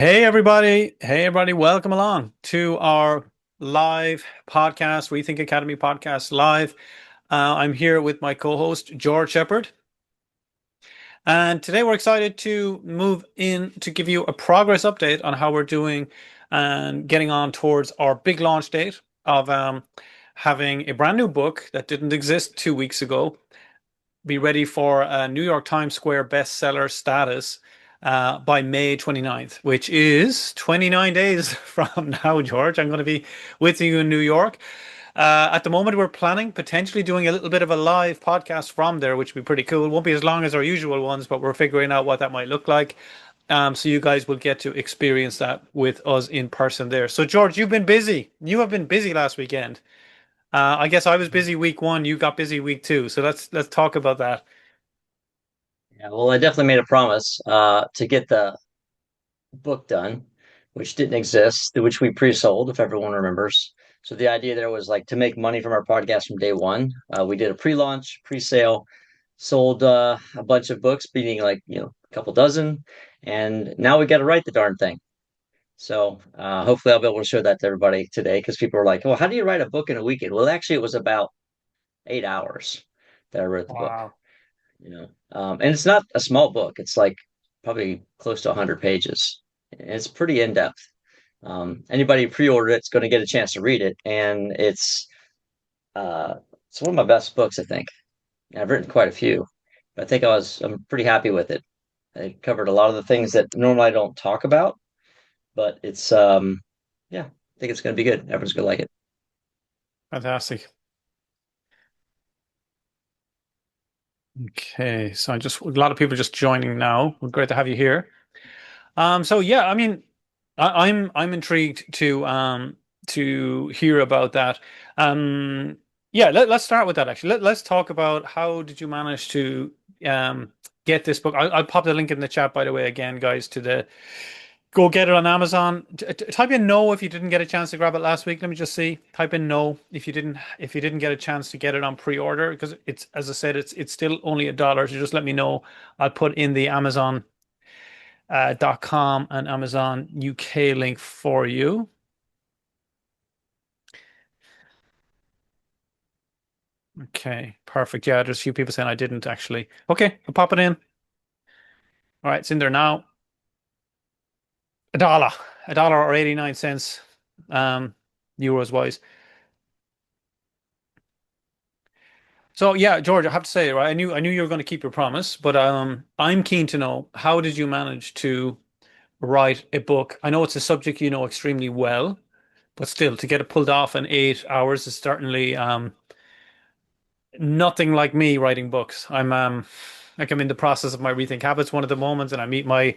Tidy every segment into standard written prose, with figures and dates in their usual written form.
Hey everybody, welcome along to our live podcast, Rethink Academy podcast live. I'm here with my co-host George Shepard, and today we're excited to move in to give you a progress update on how we're doing and getting on towards our big launch date of having a brand new book that didn't exist 2 weeks ago be ready for a New York Times Square bestseller status by May 29th, which is 29 days from now, George. I'm going to be with you in New York. At the moment, we're planning potentially doing a little bit of a live podcast from there, which would be pretty cool. It won't be as long as our usual ones, but we're figuring out what that might look like. So you guys will get to experience that with us in person there. So, George, you've been busy. You have been busy last weekend. I guess I was busy week one. You got busy week two. So let's talk about that. Yeah, well, I definitely made a promise to get the book done, which didn't exist, which we pre-sold, if everyone remembers. So the idea there was like to make money from our podcast from day one. We did a pre-launch, pre-sale, sold a bunch of books, beating like a couple dozen, and now we got to write the darn thing. So hopefully I'll be able to show that to everybody today because people are like, "Well, how do you write a book in a weekend?" Well, actually, it was about 8 hours that I wrote the book. Wow. And it's not a small book. It's like probably close to 100 pages. And it's pretty in depth. Anybody pre-ordered it's going to get a chance to read it, and it's one of my best books, I think. I've written quite a few, but I'm pretty happy with it. I covered a lot of the things that normally I don't talk about, but it's yeah, I think it's going to be good. Everyone's going to like it. Fantastic. Okay, so I just a lot of people just joining now. Great to have you here. So yeah, I mean, I'm intrigued to hear about that. Yeah, let's start with that actually. Let's talk about how did you manage to get this book. I'll pop the link in the chat by the way again, guys, to the go get it on Amazon. Type in no if you didn't get a chance to grab it last week. Let me just see. Type in no if you didn't get a chance to get it on pre-order because it's as I said it's still only $1. So just let me know. I'll put in the Amazon .com and Amazon UK link for you. Okay, perfect. Yeah, there's a few people saying I didn't actually. Okay, I'll pop it in. All right, it's in there now. $1, $1 or 89 cents, euros wise. So yeah, George, I have to say, right? I knew you were going to keep your promise, but I'm keen to know how did you manage to write a book? I know it's a subject you know extremely well, but still to get it pulled off in 8 hours is certainly nothing like me writing books. I'm in the process of my Rethink Habits one of the moments, and I meet my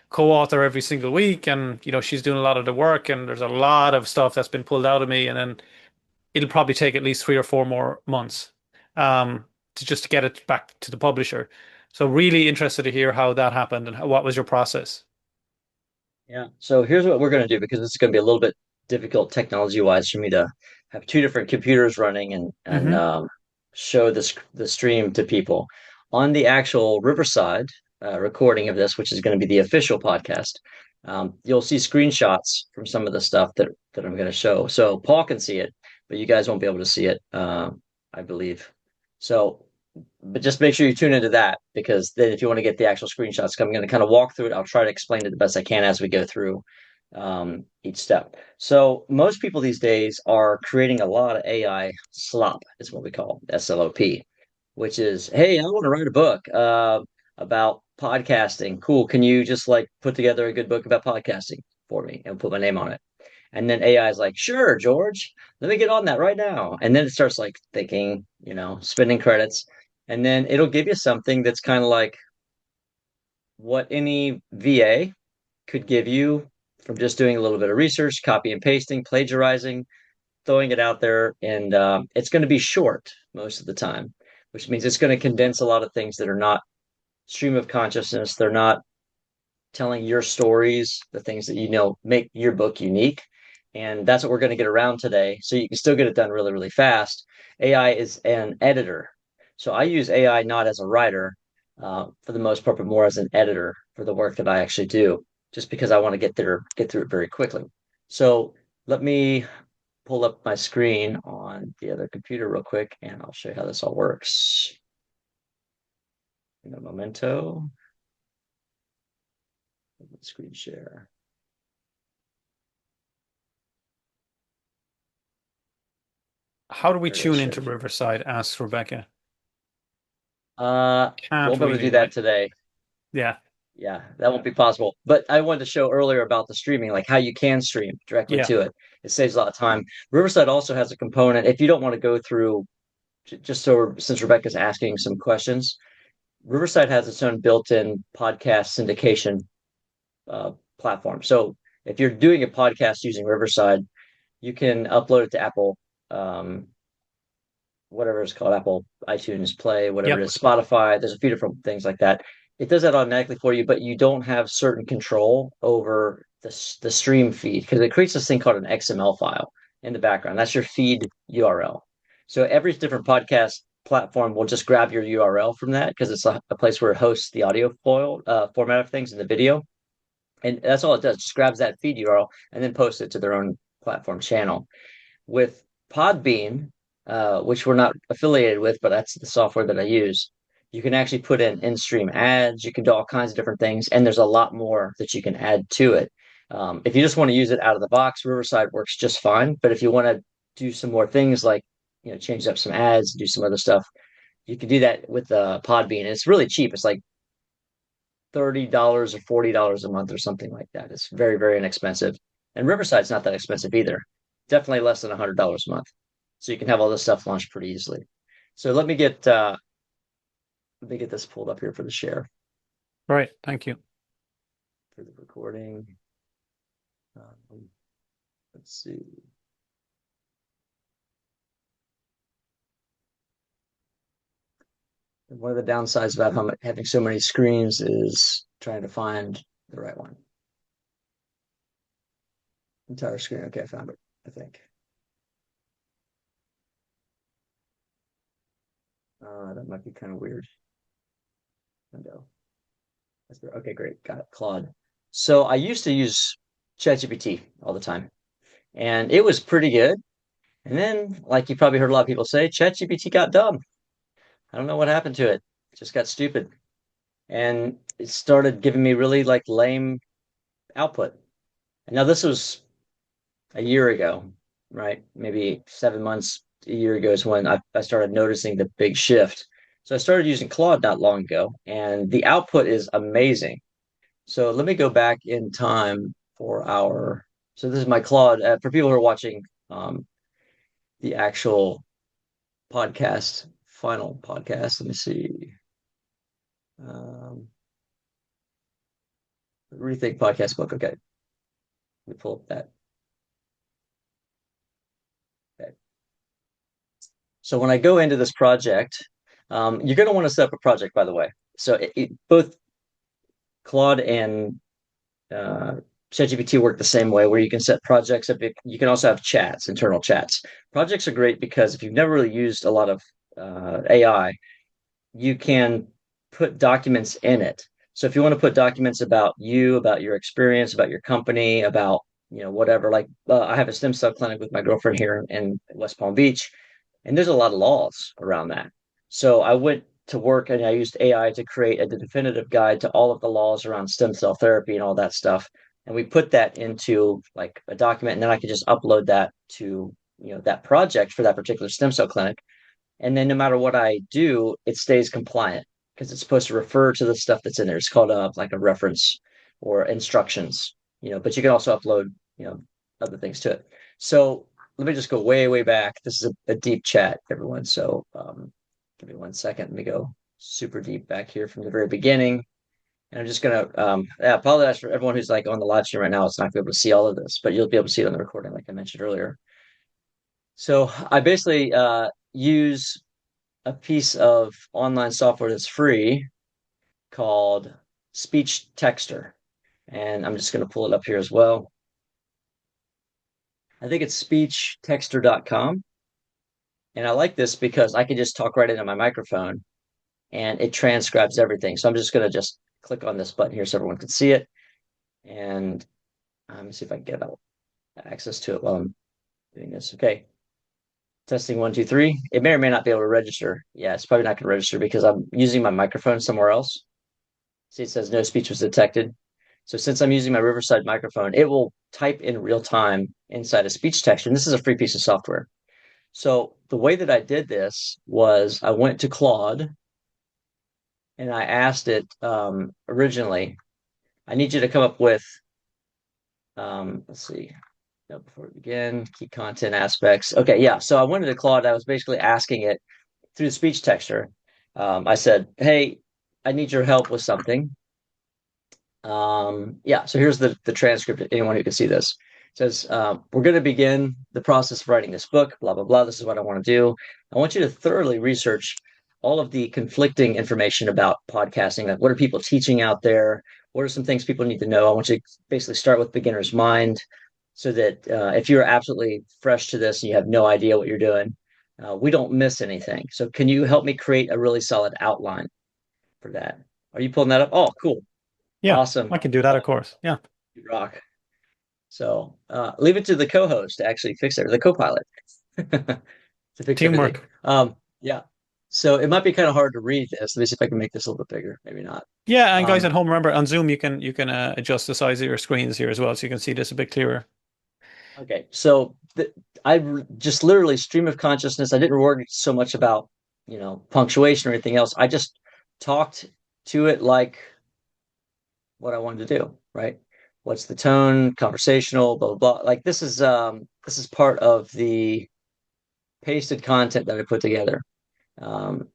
co-author every single week, and she's doing a lot of the work, and there's a lot of stuff that's been pulled out of me, and then it'll probably take at least 3 or 4 more months to just get it back to the publisher. So really interested to hear how that happened and what was your process. Yeah. So here's what we're going to do because this is going to be a little bit difficult technology wise for me to have two different computers running and Hmm. show the stream to people. On the actual Riverside recording of this, which is going to be the official podcast, you'll see screenshots from some of the stuff that I'm going to show. So Paul can see it, but you guys won't be able to see it, I believe. So but just make sure you tune into that because then if you want to get the actual screenshots, I'm going to kind of walk through it. I'll try to explain it the best I can as we go through each step. So most people these days are creating a lot of AI slop, is what we call SLOP, which is, hey, I want to write a book about podcasting. Cool. Can you just like put together a good book about podcasting for me and put my name on it? And then AI is like, sure, George, let me get on that right now. And then it starts like thinking, spending credits. And then it'll give you something that's kind of like what any VA could give you from just doing a little bit of research, copy and pasting, plagiarizing, throwing it out there. And it's going to be short most of the time, which means it's going to condense a lot of things that are not stream of consciousness. They're not telling your stories, the things that make your book unique. And that's what we're going to get around today. So you can still get it done really, really fast. AI is an editor. So I use AI not as a writer for the most part, but more as an editor for the work that I actually do. just because I want to get through it very quickly. So let me pull up my screen on the other computer real quick, and I'll show you how this all works. In a momento, screen share. How do we There it is, tune into shared. Riverside? Asks Rebecca. Won't Can't be able to do really, that right? today. Yeah. Yeah, that won't be possible. But I wanted to show earlier about the streaming, like how you can stream directly Yeah. to it. It saves a lot of time. Riverside also has a component. If you don't want to go through, just so since Rebecca's asking some questions, Riverside has its own built-in podcast syndication platform. So if you're doing a podcast using Riverside, you can upload it to Apple, um, whatever it's called, Apple iTunes Play, whatever it Yep. is, Spotify. There's a few different things like that. It does that automatically for you, but you don't have certain control over the stream feed because it creates this thing called an XML file in the background. That's your feed URL. So every different podcast platform will just grab your URL from that because it's a place where it hosts the audio file format of things in the video. And that's all it does, just grabs that feed URL and then posts it to their own platform channel. With Podbean, which we're not affiliated with, but that's the software that I use, you can actually put in stream ads. You can do all kinds of different things, and there's a lot more that you can add to it. If you just want to use it out of the box, Riverside works just fine. But if you want to do some more things like change up some ads, do some other stuff, you can do that with Podbean. It's really cheap. It's like $30 or $40 a month or something like that. It's very, very inexpensive. And Riverside's not that expensive either. Definitely less than $100 a month. So you can have all this stuff launched pretty easily. So let me get this pulled up here for the share Right. Thank you. for the recording. Um, let's see. One of the downsides about having so many screens is trying to find the right one. Entire screen. Okay, I found it, I think. That might be kind of weird. Window. Okay, great. Got it. Claude. So I used to use ChatGPT all the time, and it was pretty good. And then, like you probably heard a lot of people say, ChatGPT got dumb. I don't know what happened to it. It just got stupid. And it started giving me really like lame output. And now this was a year ago, right? Maybe 7 months, a year ago is when I started noticing the big shift. So I started using Claude not long ago, and the output is amazing. So let me go back in time for our. So this is my Claude. For people who are watching the actual podcast, final podcast. Let me see. Um, Rethink podcast book. Okay, let me pull up that. Okay. So when I go into this project, you're going to want to set up a project, by the way. So both Claude and uh, ChatGPT work the same way, where you can set projects up. You can also have chats, internal chats. Projects are great because if you've never really used a lot of AI, you can put documents in it. So if you want to put documents about you, about your experience, about your company, about whatever, like I have a stem cell clinic with my girlfriend here in West Palm Beach, and there's a lot of laws around that. So I went to work and I used AI to create a definitive guide to all of the laws around stem cell therapy and all that stuff. And we put that into like a document, and then I could just upload that to that project for that particular stem cell clinic. And then no matter what I do, it stays compliant because it's supposed to refer to the stuff that's in there. It's called like a reference or instructions, but you can also upload, other things to it. So let me just go way, way back. This is a deep chat, everyone. So give me 1 second. Let me go super deep back here from the very beginning. And I'm just gonna yeah, apologize for everyone who's like on the live stream right now. It's not gonna be able to see all of this, but you'll be able to see it on the recording, like I mentioned earlier. So I basically use a piece of online software that's free called Speech Texter. And I'm just going to pull it up here as well. I think it's speechtexter.com. And I like this because I can just talk right into my microphone and it transcribes everything. So I'm just going to just click on this button here so everyone can see it. And let me see if I can get access to it while I'm doing this. Okay. Testing one, two, three. It may or may not be able to register. Yeah, it's probably not going to register because I'm using my microphone somewhere else. See, it says no speech was detected. So since I'm using my Riverside microphone, it will type in real time inside a speech text. And this is a free piece of software. So the way that I did this was I went to Claude and I asked it originally, I need you to come up with, let's see, no, before we begin, key content aspects. Okay, yeah. So I went to Claude. I was basically asking it through the speech texture. I said, hey, I need your help with something. Yeah, so here's the transcript. Anyone who can see this it says, we're going to begin the process of writing this book, blah, blah, blah. This is what I want to do. I want you to thoroughly research all of the conflicting information about podcasting. Like, what are people teaching out there? What are some things people need to know? I want you to basically start with beginner's mind so that if you're absolutely fresh to this and you have no idea what you're doing, we don't miss anything. So, can you help me create a really solid outline for that? Are you pulling that up? Oh, cool. Yeah, Awesome. I can do that, of course. Yeah. You rock. So leave it to the co-host to actually fix it, or the co-pilot to fix everything. Teamwork. Yeah. So it might be kind of hard to read this. Let me see if I can make this a little bit bigger. Maybe not. Yeah, and guys Um, at home, remember on Zoom you can adjust the size of your screens here as well, so you can see this a bit clearer. okay. So just literally stream of consciousness. I didn't worry so much about, punctuation or anything else. I just talked to it like what I wanted to do, right? What's the tone, conversational, blah, blah, blah. Like this is part of the pasted content that I put together. Um,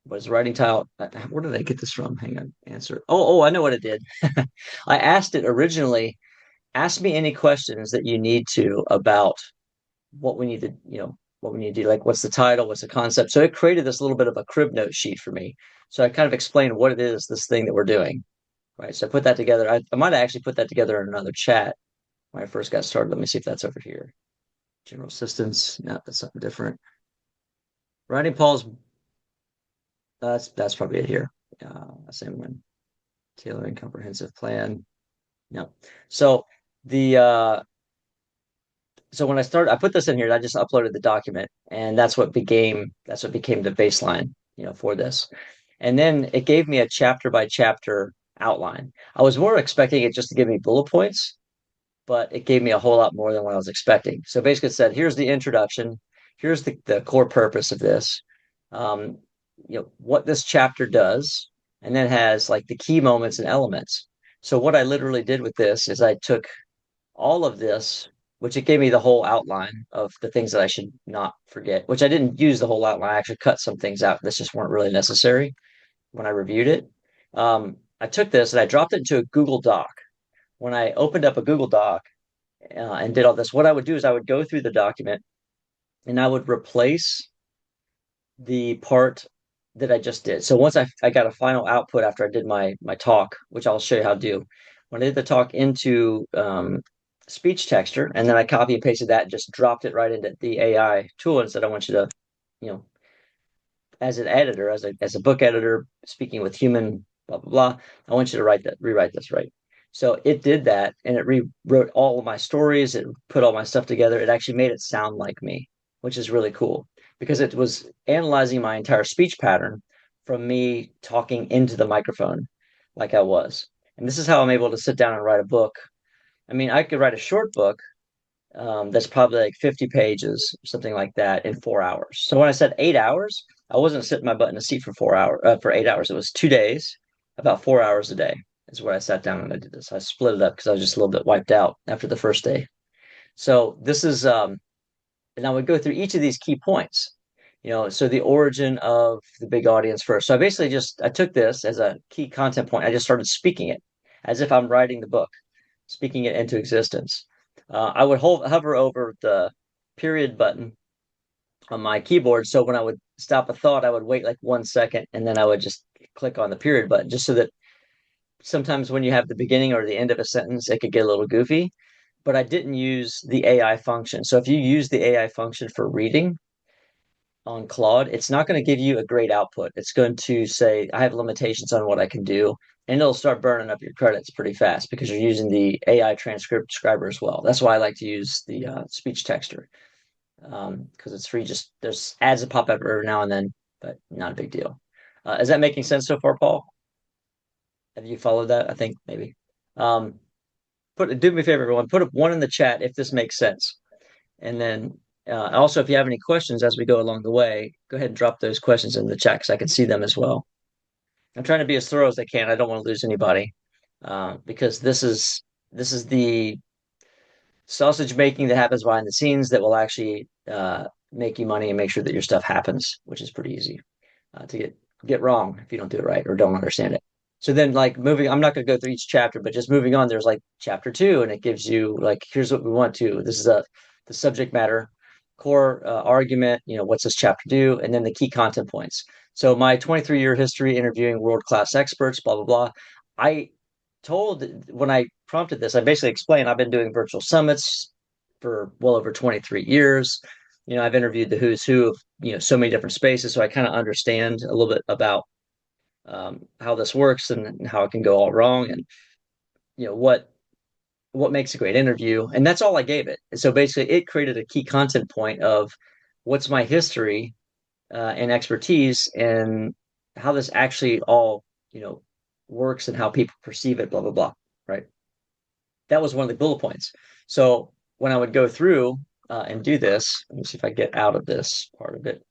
was writing tile. Where did I get this from? Hang on, answer. I know what it did. I asked it originally. Ask me any questions that you need to about what we need to, what we need to do. Like, what's the title? What's the concept? So it created this little bit of a crib note sheet for me. So I kind of explained what it is, this thing that we're doing. Right. So I put that together. I might have actually put that together in another chat when I first got started. Let me see if that's over here. General assistance. No, that's something different. Writing Paul's that's probably it here. Same one. Tailoring comprehensive plan. No. So the so when I put this in here, I just uploaded the document, and that's what became the baseline, for this. And then it gave me a chapter by chapter outline. I was more expecting it just to give me bullet points, but it gave me a whole lot more than what I was expecting. So basically, it said, here's the introduction, here's the core purpose of this, um, what this chapter does, and then has like the key moments and elements. So what I literally did with this is I took all of this, which it gave me the whole outline of the things that I should not forget, which I didn't use the whole outline. I actually cut some things out that just weren't really necessary when I reviewed it. I took this and I dropped it into a Google Doc. When I opened up a Google Doc, and did all this, what I would do is I would go through the document and I would replace the part that I just did. So once I got a final output after I did my talk, which I'll show you how to do, when I did the talk into speech texture, and then I copy and pasted that and just dropped it right into the AI tool and said, I want you to, you know, as an editor, as a book editor, speaking with human, blah blah blah. I want you to rewrite this, right. So it did that, and it rewrote all of my stories. It put all my stuff together. It actually made it sound like me, which is really cool because it was analyzing my entire speech pattern from me talking into the microphone like I was. And this is how I'm able to sit down and write a book. I mean, I could write a short book that's probably like 50 pages, something like that, in 4 hours. So when I said 8 hours, I wasn't sitting my butt in a seat for 4 hours, for 8 hours. It was 2 days, about 4 hours a day is where I sat down and I did this. I split it up because I was just a little bit wiped out after the first day. So this is, and I would go through each of these key points. So the origin of the big audience first. So I took this as a key content point. I just started speaking it as if I'm writing the book, speaking it into existence. I would hover over the period button on my keyboard. So when I would stop a thought, I would wait like 1 second and then I would just click on the period button just so that sometimes when you have the beginning or the end of a sentence, it could get a little goofy. But I didn't use the AI function. So if you use the AI function for reading on Claude, it's not going to give you a great output. It's going to say, I have limitations on what I can do. and it'll start burning up your credits pretty fast because you're using the AI transcriber as well. That's why I like to use the speech texter because it's free. Just there's ads that pop up every now and then, but not a big deal. Is that making sense so far, Paul? Have you followed that? I think maybe. Um, do me a favor, everyone. Put a one in the chat if this makes sense, and then also if you have any questions as we go along the way, go ahead and drop those questions in the chat because I can see them as well. I'm trying to be as thorough as I can. I don't want to lose anybody because this is the sausage making that happens behind the scenes that will actually make you money and make sure that your stuff happens, which is pretty easy to get wrong if you don't do it right or don't understand it. So then, like moving, I'm not going to go through each chapter, but just moving on. There's like chapter two, and it gives you like here's what we want to. This is the subject matter, core argument. What's this chapter do, and then the key content points. So my 23-year history interviewing world class experts, blah blah blah. I told when I prompted this, I basically explained I've been doing virtual summits for well over 23 years. I've interviewed the who's who of so many different spaces, so I kind of understand a little bit about how this works and how it can go all wrong, and what makes a great interview. And that's all I gave it. And so basically, it created a key content point of what's my history and expertise and how this actually all works and how people perceive it, blah blah blah. Right. That was one of the bullet points. So when I would go through and do this, let me see if I get out of this part of it.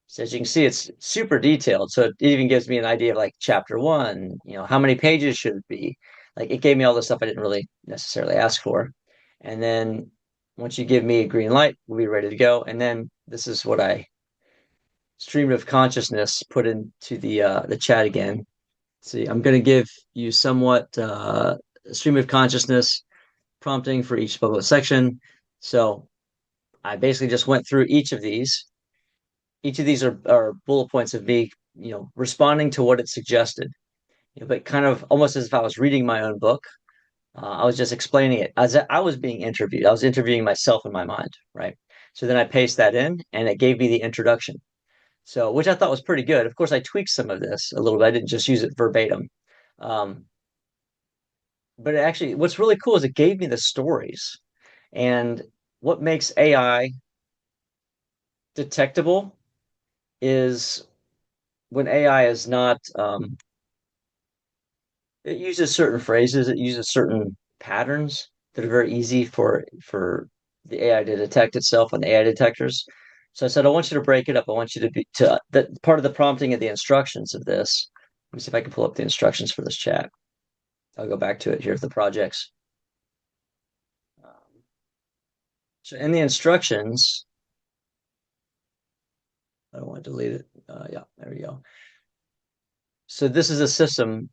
So as you can see, it's super detailed. So it even gives me an idea of like chapter one, how many pages should it be? Like it gave me all the stuff I didn't really necessarily ask for. And then once you give me a green light, we'll be ready to go. And then this is what I stream of consciousness put into the chat again. See, I'm going to give you somewhat stream of consciousness prompting for each bullet section. So I basically just went through each of these. Each of these are bullet points of me, responding to what it suggested, but kind of almost as if I was reading my own book. I was just explaining it as I was being interviewed. I was interviewing myself in my mind, right? So then I paste that in, and it gave me the introduction. So, which I thought was pretty good. Of course, I tweaked some of this a little bit. I didn't just use it verbatim. Um, but what's really cool is it gave me the stories. And what makes AI detectable is when AI is not, it uses certain phrases, it uses certain patterns that are very easy for the AI to detect itself on the AI detectors. So I said, I want you to break it up. I want you to be to that part of the prompting of the instructions of this. Let me see if I can pull up the instructions for this chat. I'll go back to it here for the projects. So in the instructions, I don't want to delete it. Yeah, there we go. So this is a system,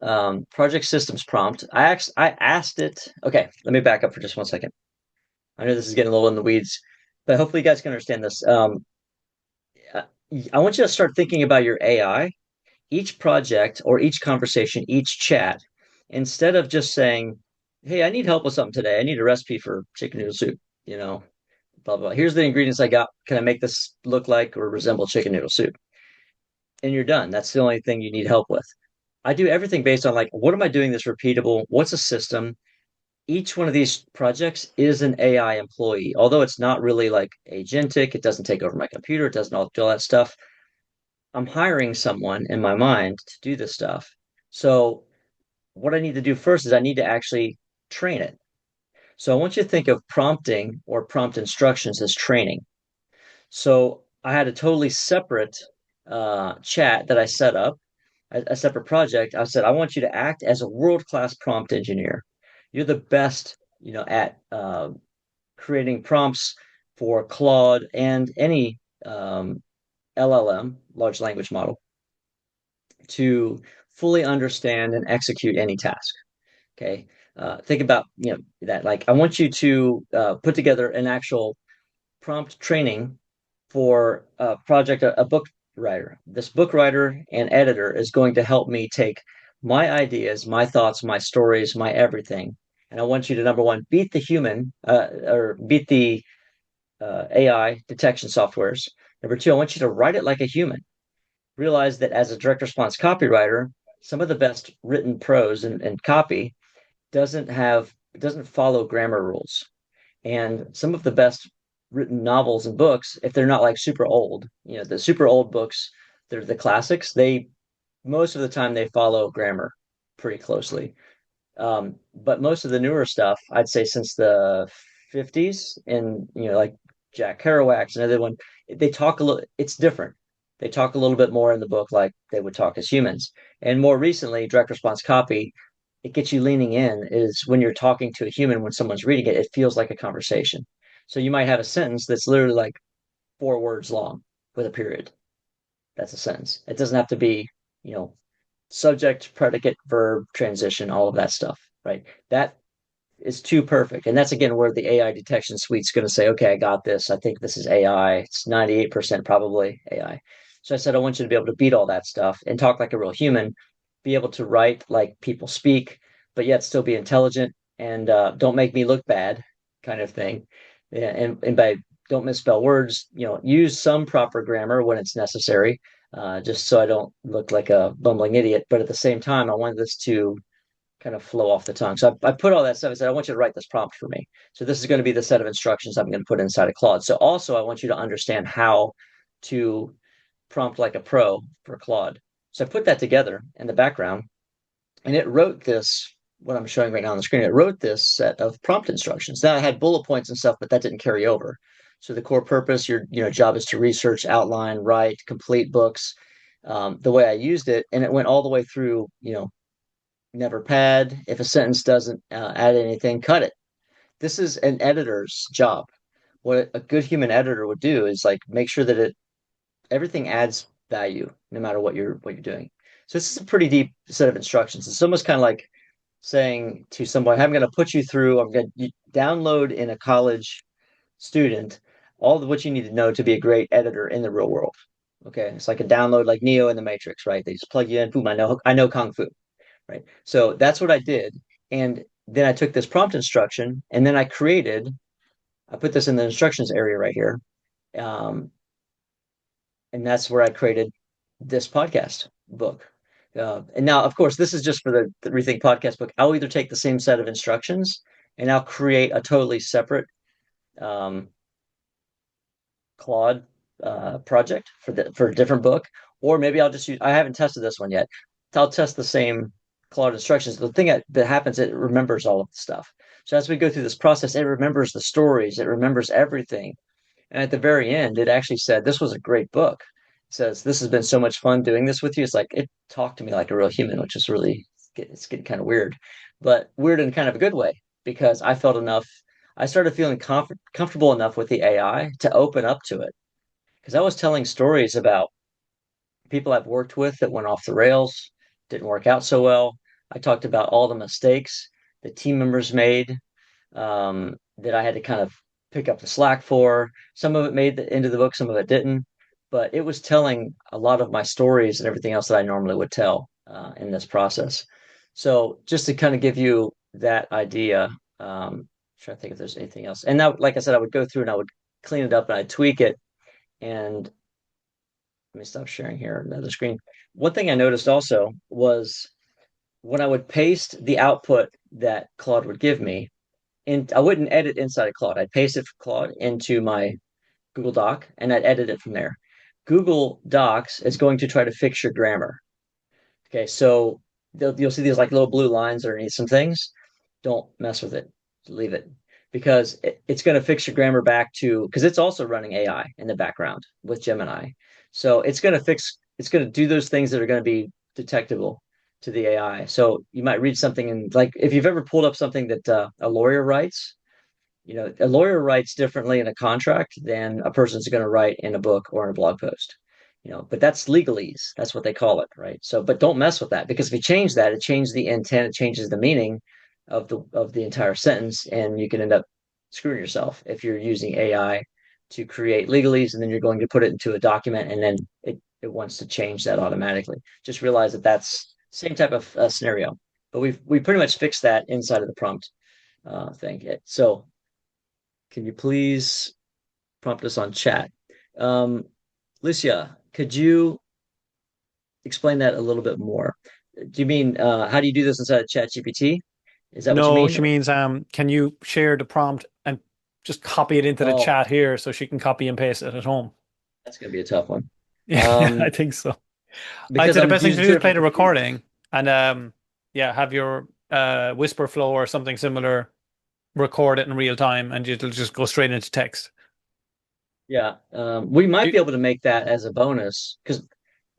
project systems prompt. I asked it. Okay, let me back up for just 1 second. I know this is getting a little in the weeds, but hopefully you guys can understand this. I I want you to start thinking about your AI, each project or each conversation, each chat, instead of just saying, "Hey, I need help with something today. I need a recipe for chicken noodle soup." You know, blah blah. Here's the ingredients I got. Can I make this look like or resemble chicken noodle soup? And you're done. That's the only thing you need help with. I do everything based on like, what am I doing that's repeatable? What's a system? Each one of these projects is an AI employee, although it's not really like agentic. It doesn't take over my computer. It doesn't all do all that stuff. I'm hiring someone in my mind to do this stuff. So what I need to do first is I need to actually train it. So I want you to think of prompting or prompt instructions as training. So I had a totally separate chat that I set up, a separate project. I said, I want you to act as a world-class prompt engineer. You're the best, at creating prompts for Claude and any LLM, large language model, to fully understand and execute any task. Okay. Think about that. Like, I want you to put together an actual prompt training for a project, a book writer. This book writer and editor is going to help me take my ideas, my thoughts, my stories, my everything. And I want you to, number one, beat the human or beat the AI detection softwares. Number two, I want you to write it like a human. Realize that as a direct response copywriter, some of the best written prose and copy doesn't follow grammar rules. And some of the best written novels and books, if they're not like super old, the super old books, they're the classics, they most of the time they follow grammar pretty closely. But most of the newer stuff, I'd say since the 50s, and like Jack Kerouac's another one, they talk a little, it's different. They talk a little bit more in the book like they would talk as humans. And more recently, direct response copy, it gets you leaning in is when you're talking to a human, when someone's reading it, it feels like a conversation. So you might have a sentence that's literally like 4 words long with a period. That's a sentence. It doesn't have to be, you know, subject, predicate, verb, transition, all of that stuff, right? That is too perfect. And that's again where the AI detection suite's going to say, okay, I got this. I think this is AI. It's 98% probably AI. So I said, I want you to be able to beat all that stuff and talk like a real human, be able to write like people speak, but yet still be intelligent and don't make me look bad kind of thing. Yeah, and by don't misspell words, use some proper grammar when it's necessary, just so I don't look like a bumbling idiot. But at the same time, I want this to kind of flow off the tongue. So I put all that stuff. I said, I want you to write this prompt for me. So this is going to be the set of instructions I'm going to put inside of Claude. So also, I want you to understand how to prompt like a pro for Claude. So I put that together in the background, and it wrote this. What I'm showing right now on the screen, it wrote this set of prompt instructions. Now I had bullet points and stuff, but that didn't carry over. So the core purpose, your job is to research, outline, write, complete books. The way I used it, and it went all the way through, never pad. If a sentence doesn't add anything, cut it. This is an editor's job. What a good human editor would do is like make sure that everything adds value no matter what you're doing. So this is a pretty deep set of instructions. It's almost kind of like saying to someone, I'm going to put you through, I'm going to download in a college student all of what you need to know to be a great editor in the real world. Okay. It's like a download like Neo in the Matrix, right? They just plug you in, boom, I know Kung Fu, right? So that's what I did. And then I took this prompt instruction and then I put this in the instructions area right here. Um, and that's where I created this podcast book. And now, of course, this is just for the Rethink podcast book. I'll either take the same set of instructions and I'll create a totally separate um, Claude project for a different book, or maybe I'll just use. I haven't tested this one yet. I'll test the same Claude instructions. The thing that happens, it remembers all of the stuff. So as we go through this process, it remembers the stories, it remembers everything. And at the very end, it actually said, "This was a great book." It says, "This has been so much fun doing this with you." It's like it talked to me like a real human, which is really it's getting kind of weird, but weird in kind of a good way because I felt enough. I started feeling comfortable enough with the AI to open up to it because I was telling stories about people I've worked with that went off the rails, didn't work out so well. I talked about all the mistakes the team members made, that I had to kind of pick up the slack for. Some of it made the end of the book, some of it didn't. But it was telling a lot of my stories and everything else that I normally would tell in this process. So just to kind of give you that idea, trying to think if there's anything else. And now, like I said, I would go through and I would clean it up and I'd tweak it. And let me stop sharing here another screen. One thing I noticed also was when I would paste the output that Claude would give me, and I wouldn't edit inside of Claude. I'd paste it from Claude into my Google Doc and I'd edit it from there. Google Docs is going to try to fix your grammar. Okay, so you'll see these like little blue lines underneath some things. Don't mess with it. Leave it because it's going to fix your grammar back to because it's also running AI in the background with Gemini. So it's going to do those things that are going to be detectable to the AI. So you might read something and like if you've ever pulled up something that a lawyer writes, a lawyer writes differently in a contract than a person's going to write in a book or in a blog post. But that's legalese. That's what they call it, right? So, but don't mess with that because if you change that, it changes the intent, it changes the meaning of the entire sentence, and you can end up screwing yourself if you're using AI to create legalese and then you're going to put it into a document and then it wants to change that automatically. Just realize that that's same type of scenario, but we pretty much fixed that inside of the prompt thing. So can you please prompt us on chat? Um, Lucia, could you explain that a little bit more? Do you mean how do you do this inside of ChatGPT? Is that what you No, mean? she means can you share the prompt and just copy it into the Oh, chat here so she can copy and paste it at home? that's going to be a tough one. Yeah, I Um, think so. I'd because say the I'm best thing to using do two is play different the computers. recording and yeah, have your whisper flow or something similar record it in real time and it'll just go straight into text. Yeah, we might Do, be able to make that as a bonus because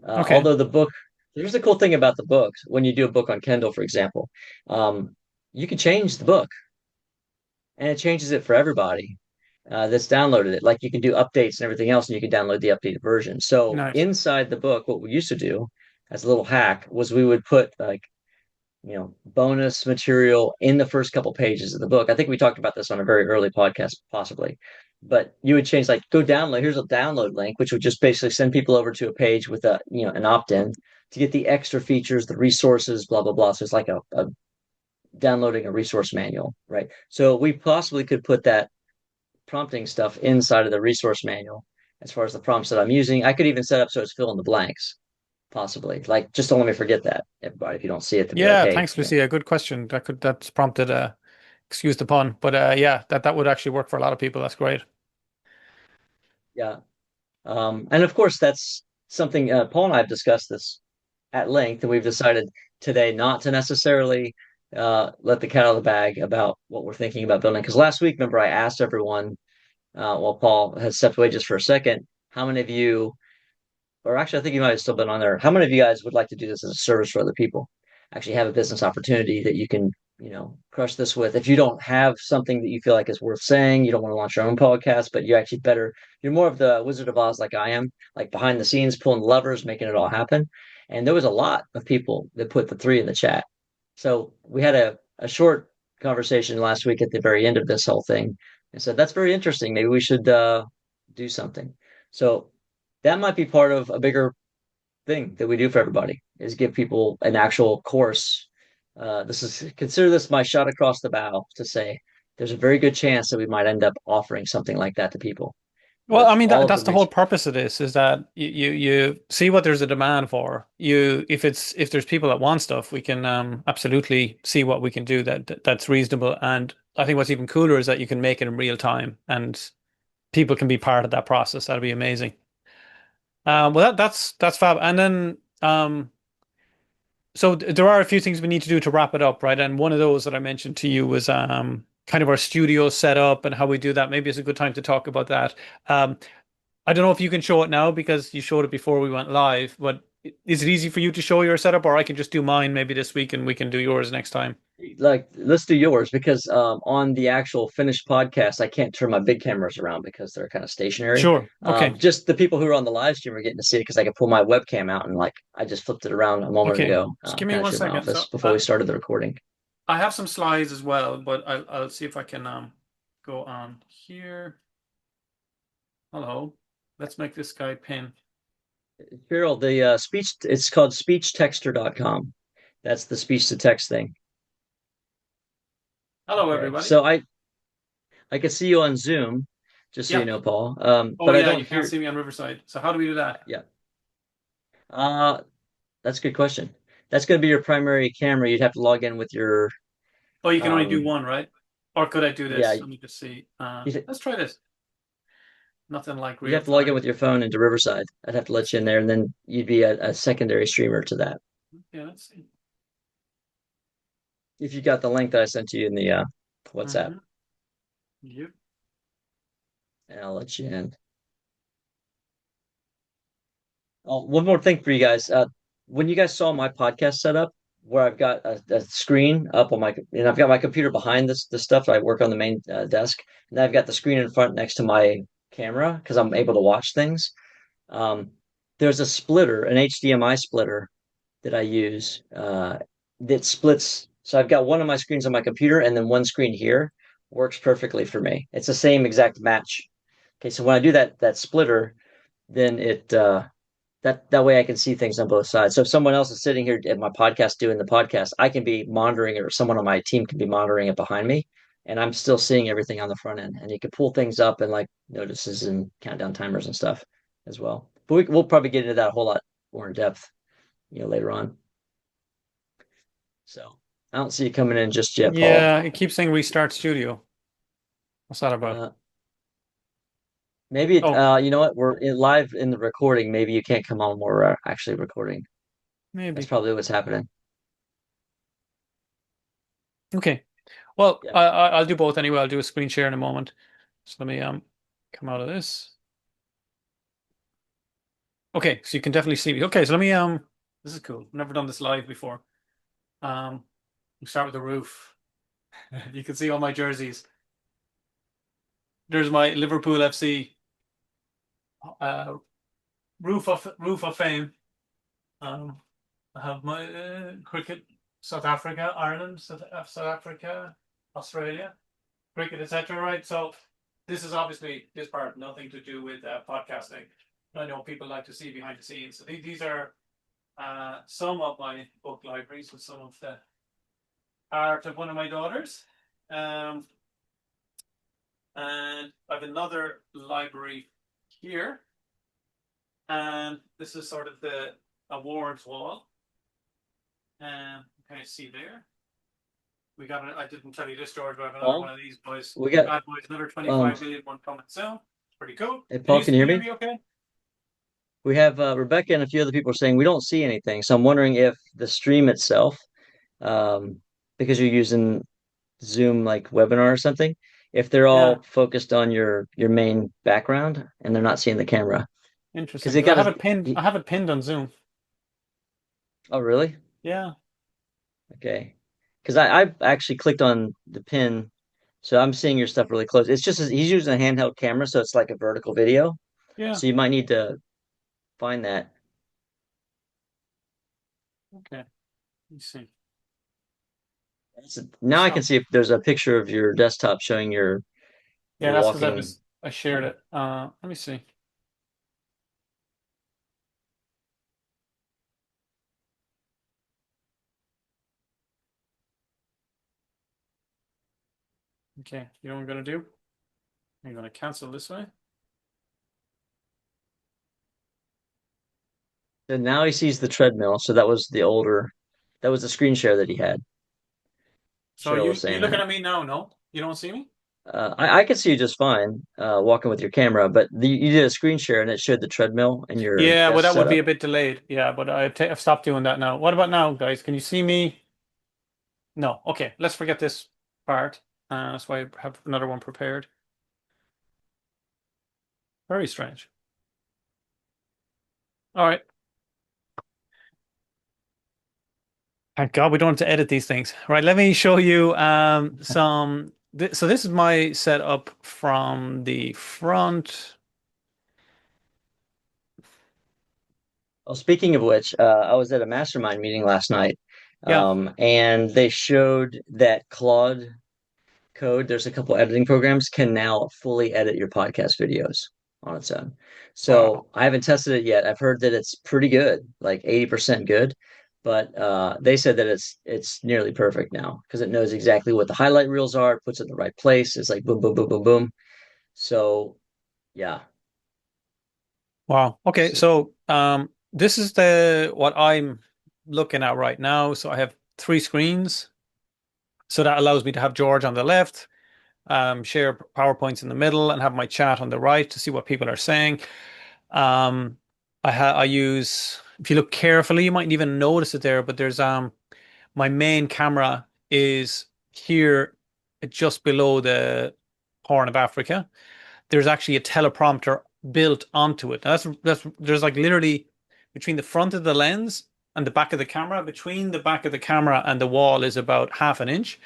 okay, although the book, here's the cool thing about the books. When you do a book on Kindle, for example, um, you can change the book and it changes it for everybody that's downloaded it. Like you can do updates and everything else, and you can download the updated version. So nice. inside the book, what we used to do as a little hack was we would put like bonus material in the first couple pages of the book. I think we talked about this on a very early podcast, possibly. But you would change like go download. Here's a download link, which would just basically send people over to a page with a an opt-in to get the extra features, the resources, blah blah blah. So it's like a downloading a resource manual, right? So we possibly could put that prompting stuff inside of the resource manual as far as the prompts that I'm using. I could even set up so it's fill in the blanks, possibly. Like just don't let me forget that, everybody. If you don't see it, to be like, Yeah, hey, thanks, Lucia. Good question. That's prompted excuse the pun, but yeah, that would actually work for a lot of people. That's great. yeah. And of course, that's something Paul and I have discussed this at length, and we've decided today not to necessarily let the cat out of the bag about what we're thinking about building. Because last week, remember, I asked everyone, while Paul has stepped away just for a second, how many of you, or actually, I think you might have still been on there, how many of you guys would like to do this as a service for other people? Actually, have a business opportunity that you can, crush this with. If you don't have something that you feel like is worth saying, you don't want to launch your own podcast, but you actually better, you're more of the Wizard of Oz like I am, like behind the scenes, pulling the levers, making it all happen. And there was a lot of people that put the three in the chat. So we had a short conversation last week at the very end of this whole thing and said, that's very interesting. Maybe we should do something. So that might be part of a bigger thing that we do for everybody is give people an actual course. This is consider this my shot across the bow to say there's a very good chance that we might end up offering something like that to people Well, I with mean all of the that's the whole research. purpose of this is that you see what there's a demand for. You if there's people that want stuff, we can absolutely see what we can do that's reasonable. And I think what's even cooler is that you can make it in real time and people can be part of that process. That'd be amazing. Well, that's fab. And then so there are a few things we need to do to wrap it up, right? And one of those that I mentioned to you was kind of our studio setup and how we do that. Maybe it's a good time to talk about that. Um, I don't know if you can show it now because you showed it before we went live, but is it easy for you to show your setup, or I can just do mine maybe this week and we can do yours next time? Like, let's do yours because on the actual finished podcast, I can't turn my big cameras around because they're kind of stationary. Sure. Okay. Just the people who are on the live stream are getting to see it because I can pull my webcam out and like I just flipped it around a moment Okay. ago, Just give me kind of one showed my second. So office before we started the recording. I have some slides as well, but I'll see if I can go on here. Hello. Let's make this guy pin. Cheryl, the speech, it's called speechtexter.com. That's the speech to text thing. Hello, Okay. everybody. So I can see you on Zoom, just so you Yep. know, Paul. Oh But I yeah, don't you can't hear. see me on Riverside. So how do we do that? Yeah. Uh, that's a good question. That's going to be your primary camera. You'd have to log in with your Oh, you can only do um one, right? Or could I do yeah, this? Let me just see. you'd, Let's try this. Nothing like you'd real have to log in time. with your phone into Riverside. I'd have to Let's let you in see. there, and then you'd be a secondary streamer to that. Yeah, let's see. If you got the link that I sent to you in the WhatsApp, Mm-hmm. Yep. and I'll let you in. Oh, one more thing for you guys. When you guys saw my podcast setup, where I've got a screen up on my, and I've got my computer behind this stuff. I work on the main desk, and I've got the screen in front next to my camera because I'm able to watch things. Um, there's a splitter, an HDMI splitter that I use that splits. So I've got one of my screens on my computer, and then one screen here works perfectly for me. It's the same exact match. Okay, so when I do that splitter, then it that way I can see things on both sides. So if someone else is sitting here at my podcast doing the podcast, I can be monitoring it, or someone on my team can be monitoring it behind me, and I'm still seeing everything on the front end. And you can pull things up and like notices and countdown timers and stuff as well. But we'll probably get into that a whole lot more in depth, later on. So I don't see it coming in just yet, Paul. Yeah, it keeps saying restart studio. What's that about? Uh, maybe Oh, you know what? Live in the recording. Maybe you can't come on when we're actually recording. That's maybe. probably what's happening. Okay. Well, Yeah. I'll do both anyway. I'll do a screen share in a moment. So let me come out of this. Okay, so you can definitely see me. Okay, so let me this is cool. I've never done this live before. We start with the roof. You can see all my jerseys. There's my Liverpool FC uh roof of fame. Um I have my cricket, South Africa, Ireland, South Africa, Australia, cricket, etc. Right. So this is obviously this part nothing to do with podcasting. I know people like to see behind the scenes. So these are some of my book libraries with some of the art of one of my daughters. Um, and I have another library here. And this is sort of the awards wall. Can you see there? I didn't tell you this, George, but I have another one Paul, of these boys. we got Bad boys, another um 25 million one coming soon. Pretty cool. hey Can Paul, you, can you can hear you hear me? me okay? We have Rebecca and a few other people saying we don't see anything. So I'm wondering if the stream itself, um, because you're using Zoom like webinar or something, if they're Yeah, all focused on your main background and they're not seeing the camera. interesting. Because they Because I got have us. it pinned. I have it pinned on Zoom. Oh, really? Yeah, Okay. Because I've actually clicked on the pin, so I'm seeing your stuff really close. It's just he's using a handheld camera, so it's like a vertical video. yeah. So you might need to find that. Okay. Let me see. Now I can So see if there's a picture of your desktop showing you're yeah, that's because walking. I shared it. Let me see. Okay, you know what I'm gonna do? I'm gonna cancel this way. And now he sees the treadmill. So that was the screen share that he had. So Cheryl was you saying looking that. at me now? No, you don't see me? I can see you just fine walking with your camera, but you did a screen share and it showed the treadmill and your Yeah, well, desk that would be setup. a bit delayed. Yeah, but I've stopped doing that now. What about now, guys? Can you see me? No. Okay, let's forget this part. That's why I have another one prepared. Very strange. All right. Thank God we don't have to edit these things. Right, let me show you some. So this is my setup from the front. Well, speaking of which, I was at a mastermind meeting last night, Yeah. and they showed that Claude Code, there's a couple editing programs, can now fully edit your podcast videos on its own. Wow. So I haven't tested it yet. I've heard that it's pretty good, like 80% good, but they said that it's nearly perfect now because it knows exactly what the highlight reels are, it puts it in the right place. It's like boom, boom, boom, boom, boom. So yeah. Wow. Okay, So, so this is the what I'm looking at right now. So I have three screens. So that allows me to have George on the left, share PowerPoints in the middle, and have my chat on the right to see what people are saying. Um, I use if you look carefully, you mightn't even notice it there, but there's my main camera is here just below the Horn of Africa. There's actually a teleprompter built onto it. Now that's there's like literally between the front of the lens and the back of the camera, between the back of the camera and the wall is about half an inch.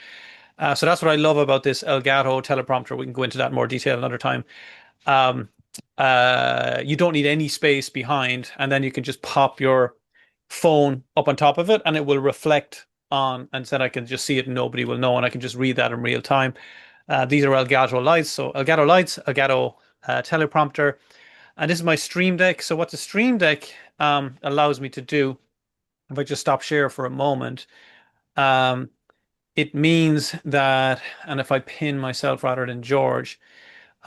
So that's what I love about this Elgato teleprompter. We can go into that in more detail another time. Um, you don't need any space behind, and then you can just pop your phone up on top of it, and it will reflect on, and then I can just see it, and nobody will know, and I can just read that in real time. These are Elgato lights, so Elgato lights, Elgato teleprompter, and this is my Stream Deck. So what the Stream Deck allows me to do, if I just stop share for a moment, um, it means that, and if I pin myself rather than George,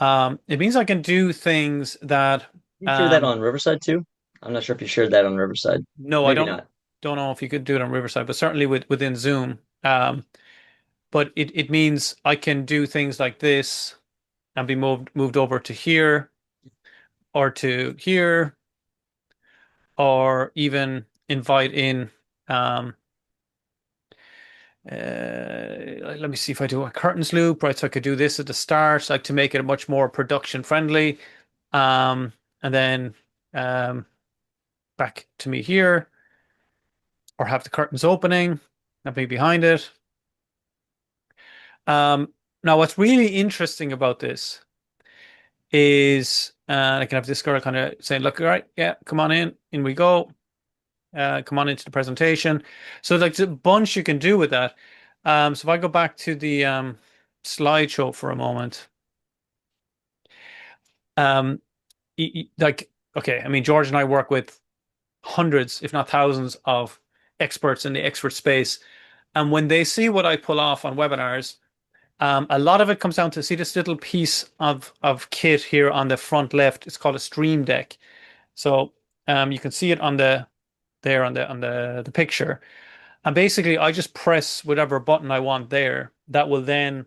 it means I can do things that, you share that um, on Riverside too? I'm not sure if you shared that on Riverside. no, I Maybe don't. not. Don't know if you could do it on Riverside, but certainly within Zoom. But it means I can do things like this and be moved over to here or to here, or even invite in. Um, Let me see if I do a curtains loop, right? So I could do this at the start, like to make it much more production friendly. Um, and then um, back to me here, or have the curtains opening, and me behind it. Now, what's really interesting about this is I can have this girl kind of saying, "Look, all right, yeah, come on in we go. Come on into the presentation." So, like, there's a bunch you can do with that. So, if I go back to the slideshow for a moment, um, like, okay, I mean, George and I work with hundreds, if not thousands, of experts in the expert space, and when they see what I pull off on webinars, a lot of it comes down to see this little piece of kit here on the front left. It's called a stream deck. So you can see it on the there on the picture. And basically, I just press whatever button I want there. That will then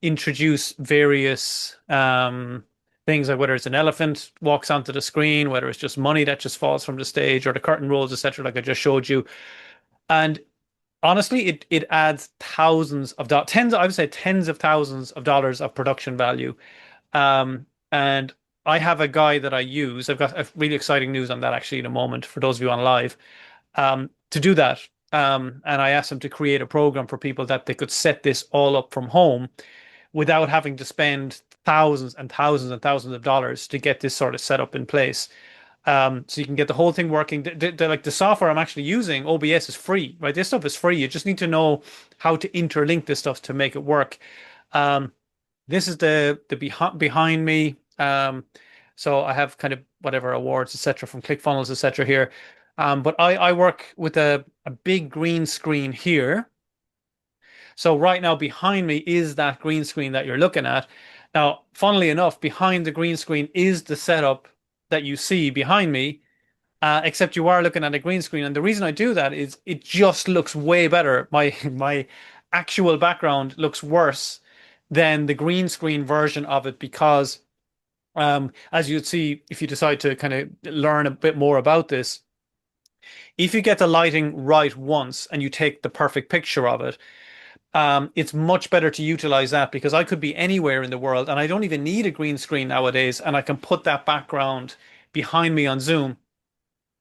introduce various things, like whether it's an elephant walks onto the screen, whether it's just money that just falls from the stage, or the curtain rolls, etc., like I just showed you. And honestly, it adds thousands of dollars, tens, I would say tens of thousands of dollars of production value. And I have a guy that I use. I've got a really exciting news on that actually in a moment for those of you on live. To do that. And I asked him to create a program for people that they could set this all up from home without having to spend thousands and thousands and thousands of dollars to get this sort of setup in place. So you can get the whole thing working. Like the software I'm actually using, OBS, is free, right? This stuff is free. You just need to know how to interlink this stuff to make it work. Um, this is the behind me. So I have kind of whatever awards, etc., from ClickFunnels, etc. here. But I work with a big green screen here. So right now behind me is that green screen that you're looking at. Now, funnily enough, behind the green screen is the setup that you see behind me, except you are looking at a green screen. And the reason I do that is it just looks way better. My actual background looks worse than the green screen version of it because, as you'd see, if you decide to kind of learn a bit more about this, if you get the lighting right once and you take the perfect picture of it, it's much better to utilize that because I could be anywhere in the world and I don't even need a green screen nowadays, and I can put that background behind me on Zoom.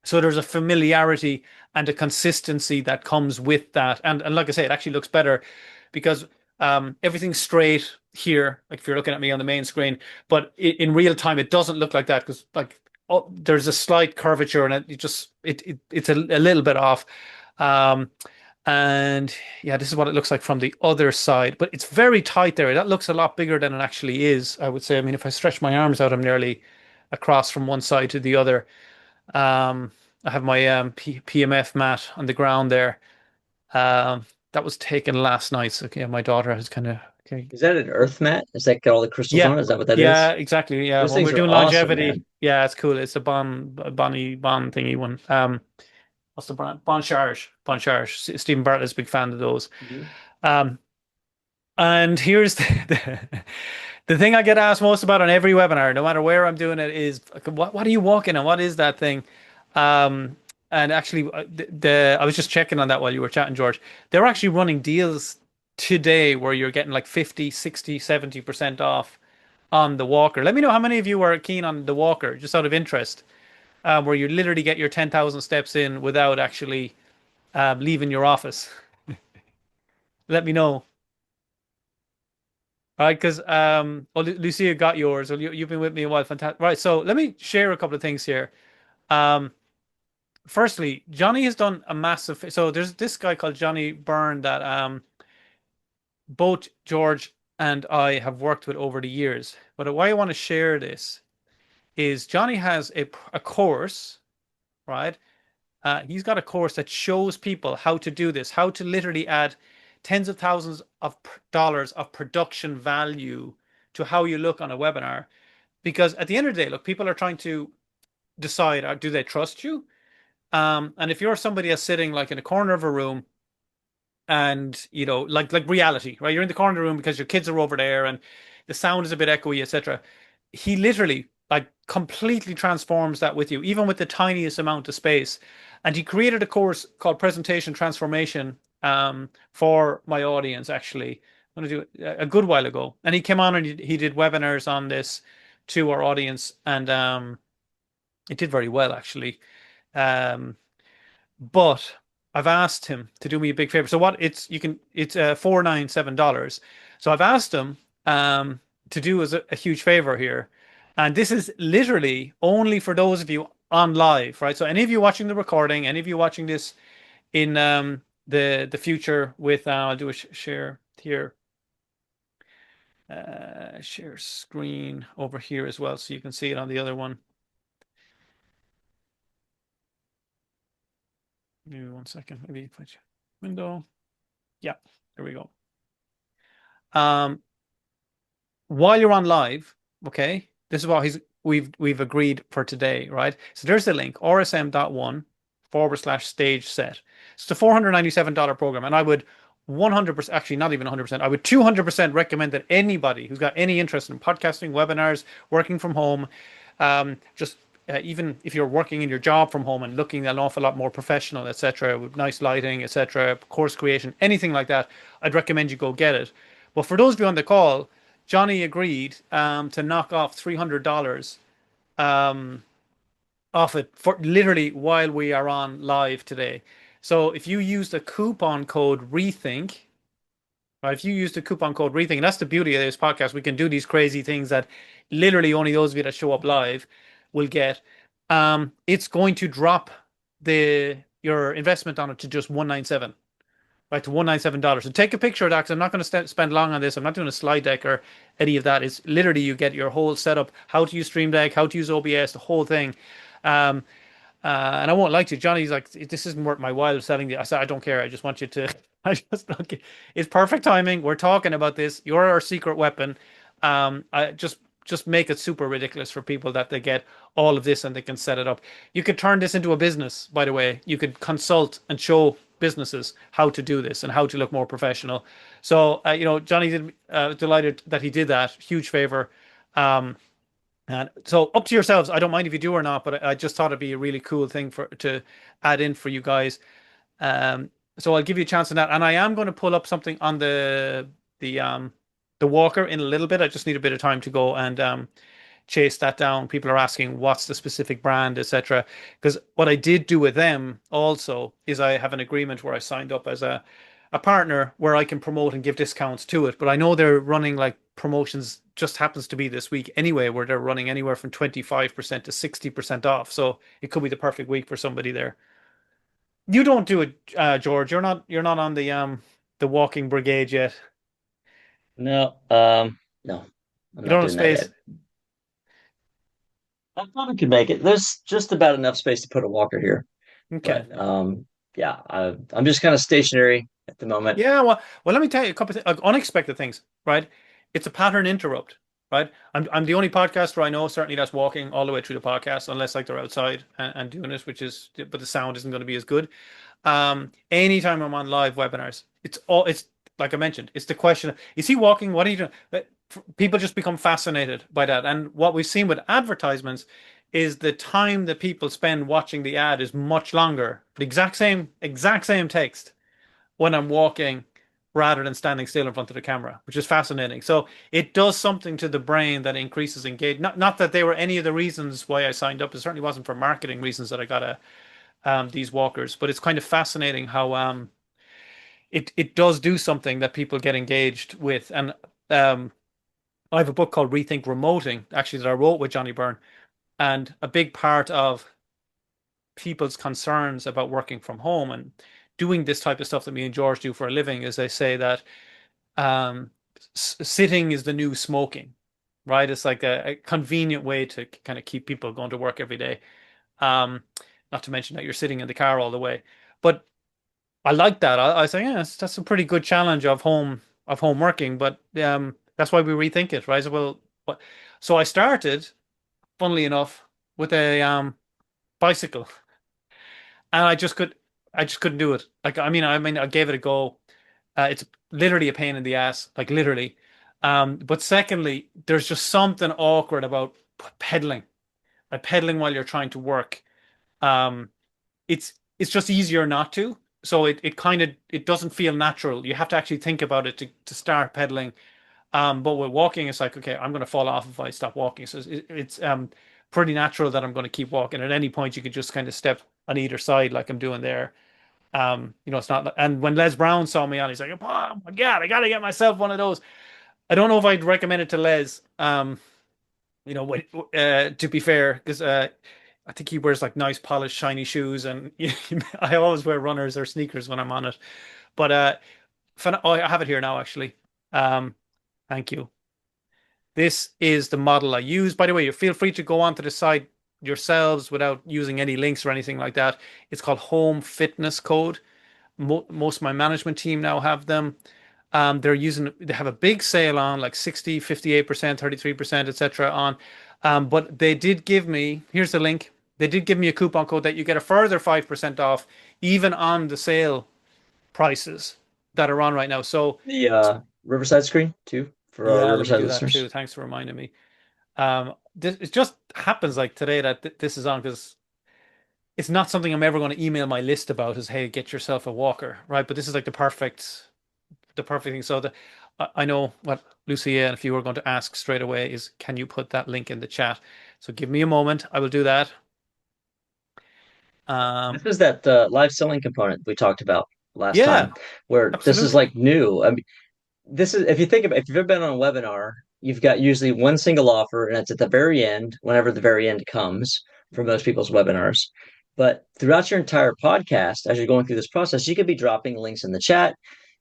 So there's a familiarity and a consistency that comes with that. And like I say, it actually looks better because everything's straight here, like if you're looking at me on the main screen, but in real time, it doesn't look like that because like there's a slight curvature and it's a little bit off. Um, and yeah, this is what it looks like from the other side, but it's very tight there. That looks a lot bigger than it actually is, I would say. I mean, if I stretch my arms out, I'm nearly across from one side to the other. Um, I have my PMF mat on the ground there. That was taken last night. So yeah, my daughter has kind of okay. Is that an earth mat? Is that got all the crystals Yeah, on it? Is that what that yeah, is? exactly. Yeah, Those when things we're are doing awesome, longevity, man. yeah, it's cool. It's a Bond thingy one. What's the brand? Bon Charge. Bon Charge. Stephen Bartlett's a big fan of those. Mhm. Um, and here's the thing I get asked most about on every webinar, no matter where I'm doing it, is what are you walking on? What is that thing? Um, and actually, I was just checking on that while you were chatting, George. They're actually running deals today where you're getting like 50, 60, 70% off on the walker. Let me know how many of you are keen on the walker, just out of interest, where you literally get your 10,000 steps in without actually leaving your office. Let me know. All right, because well, Lucia got yours. Well, you've been with me a while. Fantastic. Right, so let me share a couple of things here. Um, Firstly, Johnny has done a massive. So there's this guy called Johnny Byrne that both George and I have worked with over the years. But why I want to share this is Johnny has a course, right? He's got a course that shows people how to do this, how to literally add tens of thousands of dollars of production value to how you look on a webinar. Because at the end of the day, look, people are trying to decide, do they trust you? And if you're somebody that's sitting like in a corner of a room and like reality, right? You're in the corner of the room because your kids are over there and the sound is a bit echoey, etc. He literally like completely transforms that with you, even with the tiniest amount of space. And he created a course called Presentation Transformation for my audience, actually. I'm going to do it a good while ago. And he came on and he did webinars on this to our audience, and it did very well, actually. Um, but I've asked him to do me a big favor. So what it's $497. So I've asked him to do us a huge favor here. And this is literally only for those of you on live, right? So any of you watching the recording, any of you watching this in the future with I'll do a share here. Share screen over here as well so you can see it on the other one. Maybe 1 second, maybe put window. Yeah, there we go. Um, while you're on live, okay, this is what we've agreed for today, right? So there's the link, rsm.1/stage set. It's a $497 program, and I would 100%, actually not even 100%, I would 200% recommend that anybody who's got any interest in podcasting, webinars, working from home, just even if you're working in your job from home and looking an awful lot more professional, etc., with nice lighting, etc., course creation, anything like that, I'd recommend you go get it. But for those of you on the call, Johnny agreed to knock off $300 um, off it for literally while we are on live today. So if you use the coupon code RETHINK, right, if you use the coupon code RETHINK, and that's the beauty of this podcast, we can do these crazy things that literally only those of you that show up live will get. It's going to drop your investment on it to just 197, right, to $197. So take a picture of that because I'm not going to spend long on this. I'm not doing a slide deck or any of that. It's literally you get your whole setup, how to use Stream Deck, how to use OBS, the whole thing. Um, and I won't lie to you. Johnny's like, this isn't worth my while selling you. I said, I don't care. I just want you to, I just don't care. It's perfect timing. We're talking about this. You're our secret weapon. I just make it super ridiculous for people that they get all of this and they can set it up. You could turn this into a business, by the way. You could consult and show businesses how to do this and how to look more professional. So, Johnny did delighted that he did that. Huge favor. And so up to yourselves. I don't mind if you do or not, but I just thought it'd be a really cool thing to add in for you guys. So I'll give you a chance on that, and I am going to pull up something on the walker in a little bit. I just need a bit of time to go and chase that down. People are asking what's the specific brand, etc. Because what I did do with them also is I have an agreement where I signed up as a partner where I can promote and give discounts to it. But I know they're running like promotions, just happens to be this week anyway, where they're running anywhere from 25% to 60% off. So it could be the perfect week for somebody there. You don't do it, George. You're not on the walking brigade yet. No, no, I'm You not don't have doing that yet. space. I probably could make it. There's just about enough space to put a walker here, Okay. but yeah, I'm just kind of stationary at the moment. Yeah, well, let me tell you a couple of unexpected things, right? It's a pattern interrupt, right? I'm the only podcaster I know, certainly that's walking all the way through the podcast, unless like they're outside and doing it, but the sound isn't going to be as good. Anytime I'm on live webinars, it's like I mentioned, it's the question, is he walking? What are you doing? People just become fascinated by that. And what we've seen with advertisements is the time that people spend watching the ad is much longer. The exact same text when I'm walking rather than standing still in front of the camera, which is fascinating. So it does something to the brain that increases engagement. Not that they were any of the reasons why I signed up. It certainly wasn't for marketing reasons that I got these walkers, but it's kind of fascinating how it does do something that people get engaged with. And um, I have a book called Rethink Remoting, actually, that I wrote with Johnny Byrne. And a big part of people's concerns about working from home and doing this type of stuff that me and George do for a living is they say that um, sitting is the new smoking, right? It's like a convenient way to kind of keep people going to work every day. Um, Not to mention that you're sitting in the car all the way. But I like that. I say, yeah, that's a pretty good challenge of home working. But that's why we rethink it, right? So, well, what? So I started, funnily enough, with a bicycle. and I just couldn't do it. Like, I mean, I gave it a go. It's literally a pain in the ass, like literally. But secondly, there's just something awkward about pedaling, like pedaling while you're trying to work. Um, it's just easier not to. So it kind of it doesn't feel natural. You have to actually think about it to start pedaling. But with walking, it's like, okay, I'm going to fall off if I stop walking. So it's pretty natural that I'm going to keep walking. At any point, you could just kind of step on either side, like I'm doing there. It's not. And when Les Brown saw me on, he's like, "Oh my God, I got to get myself one of those." I don't know if I'd recommend it to Les. To be fair, because I think he wears like nice polished shiny shoes, and I always wear runners or sneakers when I'm on it. But oh, I have it here now actually. Um, thank you. This is the model I use. By the way, you feel free to go onto the site yourselves without using any links or anything like that. It's called Home Fitness Code. Most of my management team now have them. They have a big sale on like 60, 58%, 33%, etc. on. But they did give me, here's the link. They did give me a coupon code that you get a further 5% off even on the sale prices that are on right now. So The Riverside screen too for our yeah, let me Riverside do that too. listeners. Thanks for reminding me. It just happens like today that this is on because it's not something I'm ever going to email my list about is, hey, get yourself a walker, right? But this is like the perfect thing. So I know what Lucia, and if you were going to ask straight away is, can you put that link in the chat? So give me a moment. I will do that. This Um, is that live selling component we talked about last yeah, time, where this is absolutely. like new. I mean, this is if you think about if you've ever been on a webinar, you've got usually one single offer, and it's at the very end, whenever the very end comes for most people's webinars. But throughout your entire podcast, as you're going through this process, you could be dropping links in the chat.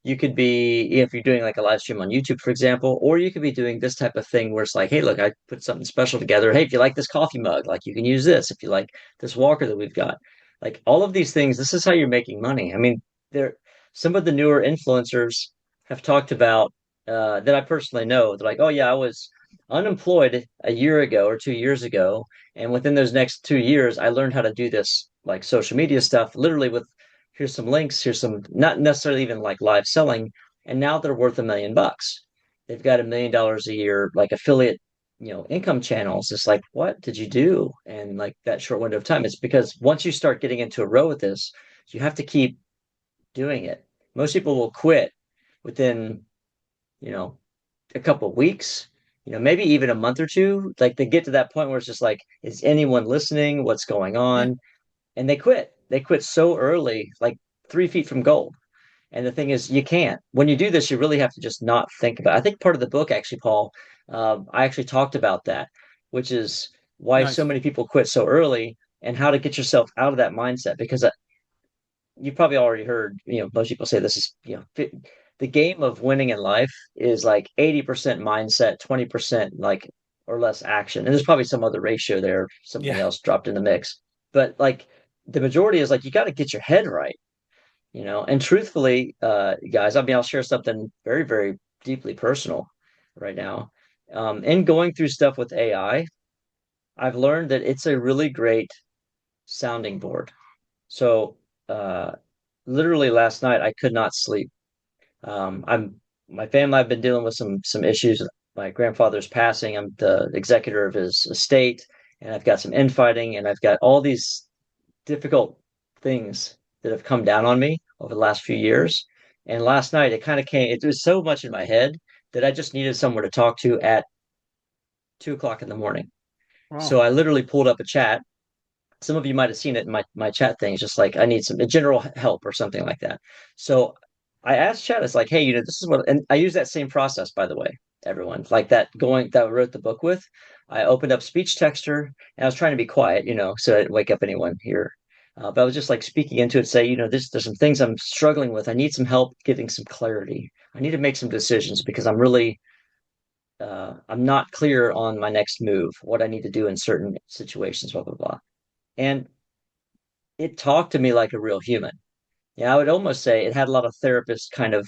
You could be, if you're doing like a live stream on YouTube, for example, or you could be doing this type of thing where it's like, hey, look, I put something special together. Hey, if you like this coffee mug, like you can use this. If you like this walker that we've got, like all of these things, this is how you're making money. I mean, there, some of the newer influencers have talked about that I personally know. They're like, oh yeah, I was unemployed a year ago or 2 years ago, and within those next 2 years, I learned how to do this like social media stuff, literally with here's some links, here's some not necessarily even like live selling, and now they're worth $1 million. They've got $1 million a year like affiliate, income channels. It's like, what did you do? And like that short window of time, it's because once you start getting into a row with this, you have to keep doing it. Most people will quit within you know, a couple of weeks, maybe even a month or two. Like they get to that point where it's just like, is anyone listening? What's going Yeah, on? And they quit. They quit so early, like 3 feet from gold. And the thing is, you can't. When you do this, you really have to just not think about it. I think part of the book, actually, Paul, I actually talked about that, which is why so nice. many people quit so early and how to get yourself out of that mindset. Because you probably already heard, most people say this is, the game of winning in life is like 80% mindset, 20% like or less action. And there's probably some other ratio there, something Yeah, else dropped in the mix. But like the majority is like you got to get your head right, And truthfully, guys, I mean, I'll share something very, very deeply personal right now. In going through stuff with AI, I've learned that it's a really great sounding board. So, literally last night, I could not sleep. I'm my family. I've been dealing with some issues. My grandfather's passing. I'm the executor of his estate, and I've got some infighting, and I've got all these difficult things that have come down on me over the last few years. And last night, it kind of came. It was so much in my head that I just needed somewhere to talk to at 2 o'clock in the morning. wow. So I literally pulled up a chat. Some of you might have seen it in my chat thing. It's just like I need some general help or something like that. So I asked chat, it's like, hey, this is what, and I use that same process, by the way, everyone, like that I wrote the book with. I opened up speech texture and I was trying to be quiet, so I didn't wake up anyone here. But I was just like speaking into it, say, there's some things I'm struggling with. I need some help getting some clarity. I need to make some decisions because I'm not clear on my next move, what I need to do in certain situations, blah, blah, blah. And it talked to me like a real human. Yeah, I would almost say it had a lot of therapist kind of,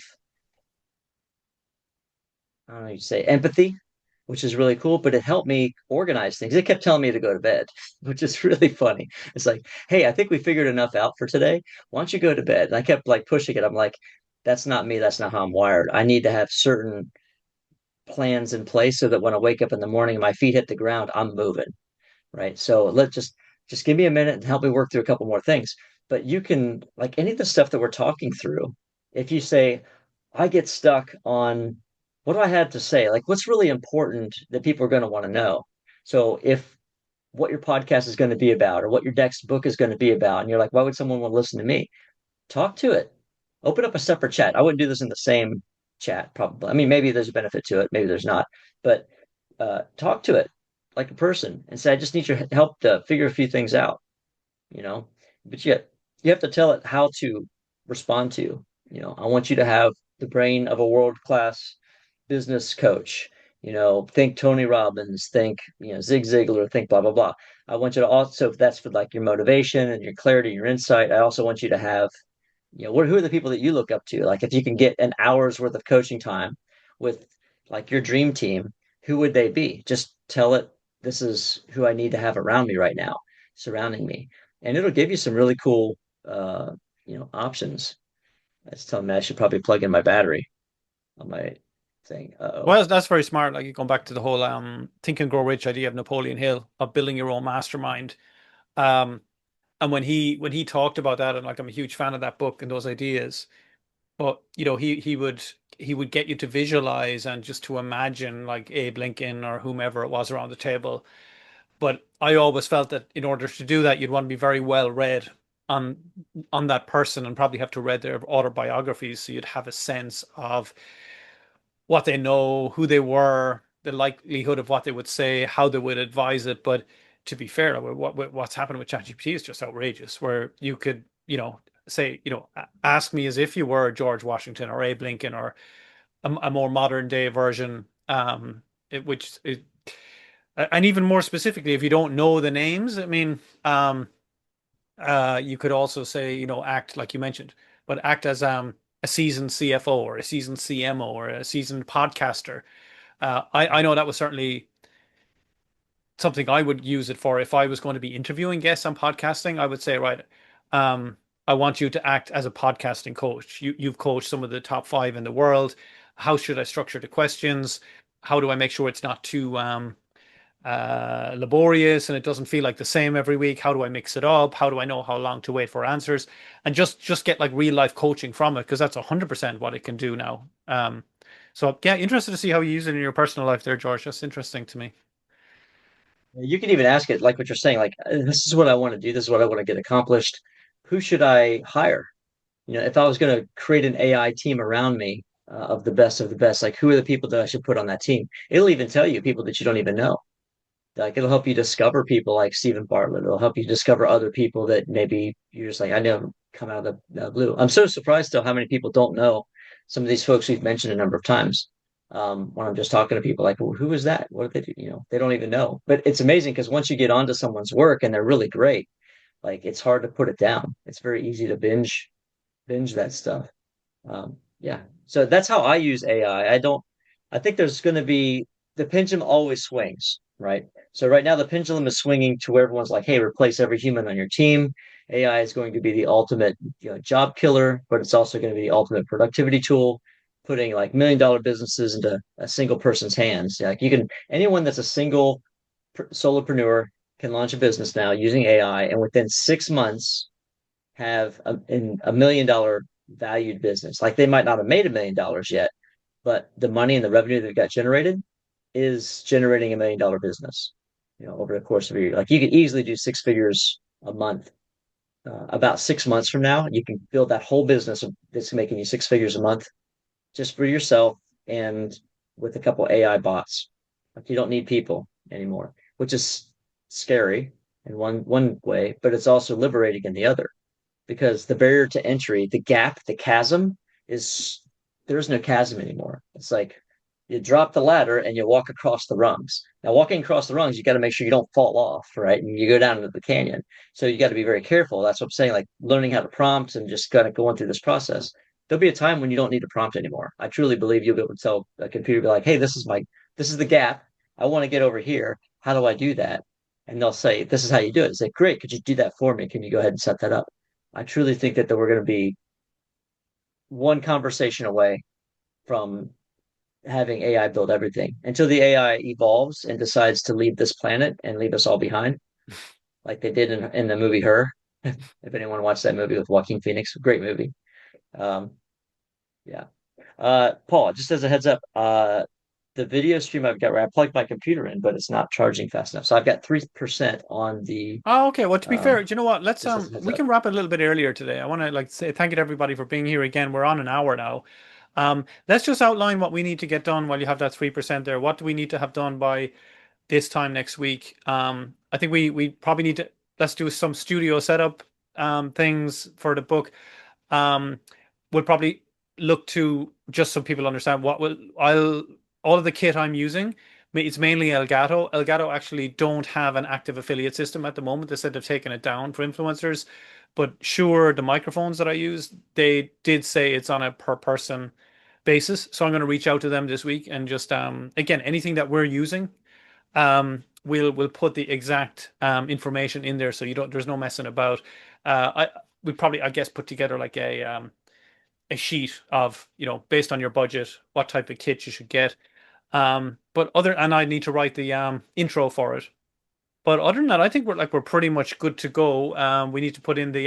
I don't know, you say empathy. which is really cool, but it helped me organize things. It kept telling me to go to bed, which is really funny. It's like, hey, I think we figured enough out for today. Why don't you go to bed? And I kept like pushing it. I'm like, that's not me. That's not how I'm wired. I need to have certain plans in place so that when I wake up in the morning and my feet hit the ground, I'm moving. Right. So let's just give me a minute and help me work through a couple more things. But you can, like any of the stuff that we're talking through, if you say, I get stuck on what do I have to say? Like what's really important that people are going to want to know. So if what your podcast is going to be about or what your next book is going to be about, and you're like, why would someone want to listen to me? Talk to it. Open up a separate chat. I wouldn't do this in the same chat, probably. I mean, maybe there's a benefit to it, maybe there's not, but talk to it like a person and say, I just need your help to figure a few things out, you know. But yet you have to tell it how to respond to, I want you to have the brain of a world-class business coach. Think Tony Robbins, think, Zig Ziglar, think blah, blah, blah. I want you to also, if that's for like your motivation and your clarity, your insight, I also want you to have who are the people that you look up to? Like, if you can get an hour's worth of coaching time with like your dream team, who would they be? Just tell it, this is who I need to have around me right now, surrounding me. And it'll give you some really cool, options. That's telling me I should probably plug in my battery on my thing. Uh-oh. Well, that's very smart. Like, you going back to the whole Think and Grow Rich idea of Napoleon Hill of building your own mastermind. Um, and when he talked about that, and like I'm a huge fan of that book and those ideas, but he would get you to visualize and just to imagine like Abe Lincoln or whomever it was around the table. But I always felt that in order to do that, you'd want to be very well read on on that person and probably have to read their autobiographies so you'd have a sense of what they know, who they were, the likelihood of what they would say, how they would advise it. But to be fair, what's happened with ChatGPT is just outrageous, where you could, say, ask me as if you were George Washington or Abe Lincoln or a more modern day version, which is, and even more specifically, if you don't know the names, I mean, you could also say, act like you mentioned, but act as a seasoned CFO or a seasoned CMO or a seasoned podcaster. I know that was certainly something I would use it for if I was going to be interviewing guests on podcasting. I would say, right, I want you to act as a podcasting coach. You've coached some of the top five in the world. How should I structure the questions? How do I make sure it's not too laborious and it doesn't feel like the same every week? How do I mix it up? How do I know how long to wait for answers? And just get like real life coaching from it, because that's 100% what it can do now. So yeah, interested to see how you use it in your personal life there, George. That's interesting to me. You can even ask it like what you're saying, like, this is what I want to do, this is what I want to get accomplished. Who should I hire? If I was going to create an AI team around me of the best, like who are the people that I should put on that team? It'll even tell you people that you don't even know. Like it'll help you discover people like Stephen Bartlett. It'll help you discover other people that maybe you're just like, I never come out of the blue. I'm so surprised still how many people don't know some of these folks we've mentioned a number of times. When I'm just talking to people like, well, who is that? What do they do? They don't even know. But it's amazing because once you get onto someone's work and they're really great, like it's hard to put it down. It's very easy to binge that stuff. Yeah. So that's how I use AI. I think there's going to be, the pendulum always swings, right? So right now the pendulum is swinging to where everyone's like, hey, replace every human on your team. AI is going to be the ultimate, job killer, but it's also going to be the ultimate productivity tool, putting like $1 million businesses into a single person's hands. Like anyone that's a single solopreneur can launch a business now using AI, and within 6 months have a $1 million valued business. Like they might not have made $1 million yet, but the money and the revenue that got generated is generating $1 million business, over the course of a year. Like you could easily do six figures a month. About 6 months from now, you can build that whole business that's making you six figures a month just for yourself and with a couple AI bots. Like you don't need people anymore, which is scary in one way, but it's also liberating in the other because the barrier to entry, the gap, the chasm is there's no chasm anymore. It's like you drop the ladder and you walk across the rungs. Now, walking across the rungs, you got to make sure you don't fall off, right? And you go down into the canyon. So you got to be very careful. That's what I'm saying, like learning how to prompt and just kind of going through this process. There'll be a time when you don't need to prompt anymore. I truly believe you'll be able to tell a computer, be like, hey, this is the gap. I want to get over here. How do I do that? And they'll say, this is how you do it. It's like, great. Could you do that for me? Can you go ahead and set that up? I truly think that we're going to be one conversation away from having AI build everything until the AI evolves and decides to leave this planet and leave us all behind, like they did in the movie Her. If anyone watched that movie with Joaquin Phoenix, great movie. Um, yeah. Paul, just as a heads up, the video stream I've got where I plugged my computer in, but it's not charging fast enough. So I've got 3% on the Oh, okay. Well, to be fair, um, do you know what? Let's just as a heads we up. can wrap it a little bit earlier today. I want to like say thank you to everybody for being here again. We're on an hour now. Let's just outline what we need to get done while you have that 3% there. What do we need to have done by this time next week? I think we probably need to let's do some studio setup things for the book. Um, we'll probably look to just so people understand what will I'll all of the kit I'm using. It's mainly Elgato. Elgato actually don't have an active affiliate system at the moment. They said they've taken it down for influencers. But sure, the microphones that I use, they did say it's on a per person basis. So I'm going to reach out to them this week and just again anything that we're using, we'll put the exact information in there so you don't there's no messing about. I we probably I guess put together like a sheet of based on your budget what type of kit you should get. But other and I need to write the intro for it. But other than that, I think we're pretty much good to go. We need to put in the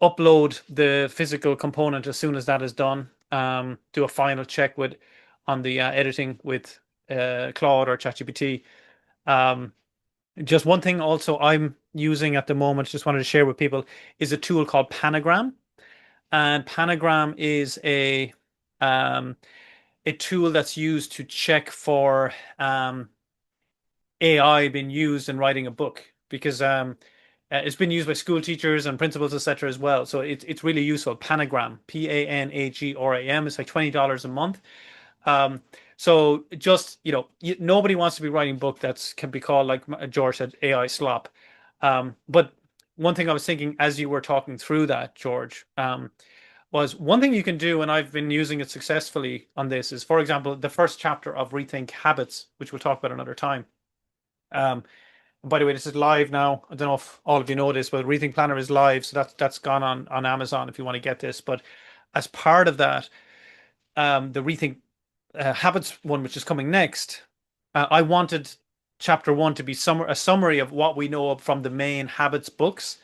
upload the physical component as soon as that is done. Do a final check with on the editing with Claude or ChatGPT. Um, just one thing also I'm using at the moment, just wanted to share with people, is a tool called Panagram. And Panagram is um, a tool that's used to check for AI being used in writing a book because it's been used by school teachers and principals, etc. as well. So it's really useful. Panagram, Panagram. It's like $20 a month. Um, so just nobody wants to be writing a book that's can be called like George said AI slop. But one thing I was thinking as you were talking through that, George, was one thing you can do, and I've been using it successfully on this, is for example the first chapter of Rethink Habits, which we'll talk about another time. Um, and by the way, this is live now. I don't know if all of you know this, but Rethink Planner is live, so that's gone on Amazon if you want to get this. But as part of that, the Rethink Habits one, which is coming next, I wanted chapter one to be a summary of what we know from the main habits books.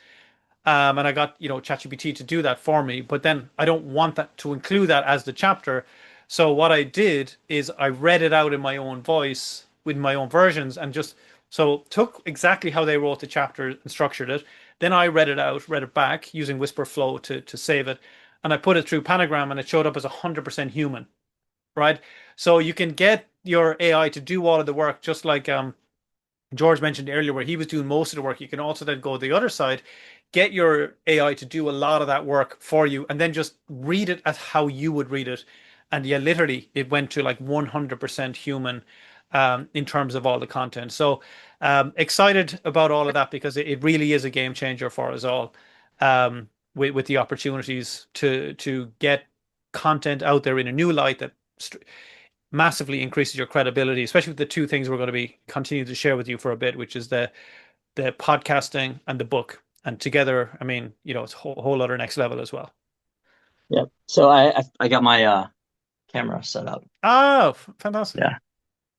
And I got, ChatGPT to do that for me, but then I don't want that to include that as the chapter. So what I did is I read it out in my own voice with my own versions and just so took exactly how they wrote the chapter and structured it. Then I read it out, read it back using Whisper Flow to save it. And I put it through Panagram and it showed up as 100% human, right? So you can get your AI to do all of the work, just like George mentioned earlier, where he was doing most of the work. You can also then go the other side, get your AI to do a lot of that work for you, and then just read it as how you would read it. And yeah, literally, it went to like 100% human in terms of all the content. So excited about all of that because it really is a game changer for us all with the opportunities to get content out there in a new light that massively increases your credibility, especially with the two things we're going to be continuing to share with you for a bit, which is the podcasting and the book. And together, I mean, it's a whole other next level as well. Yeah. So I got my camera set up. Oh, fantastic. Yeah.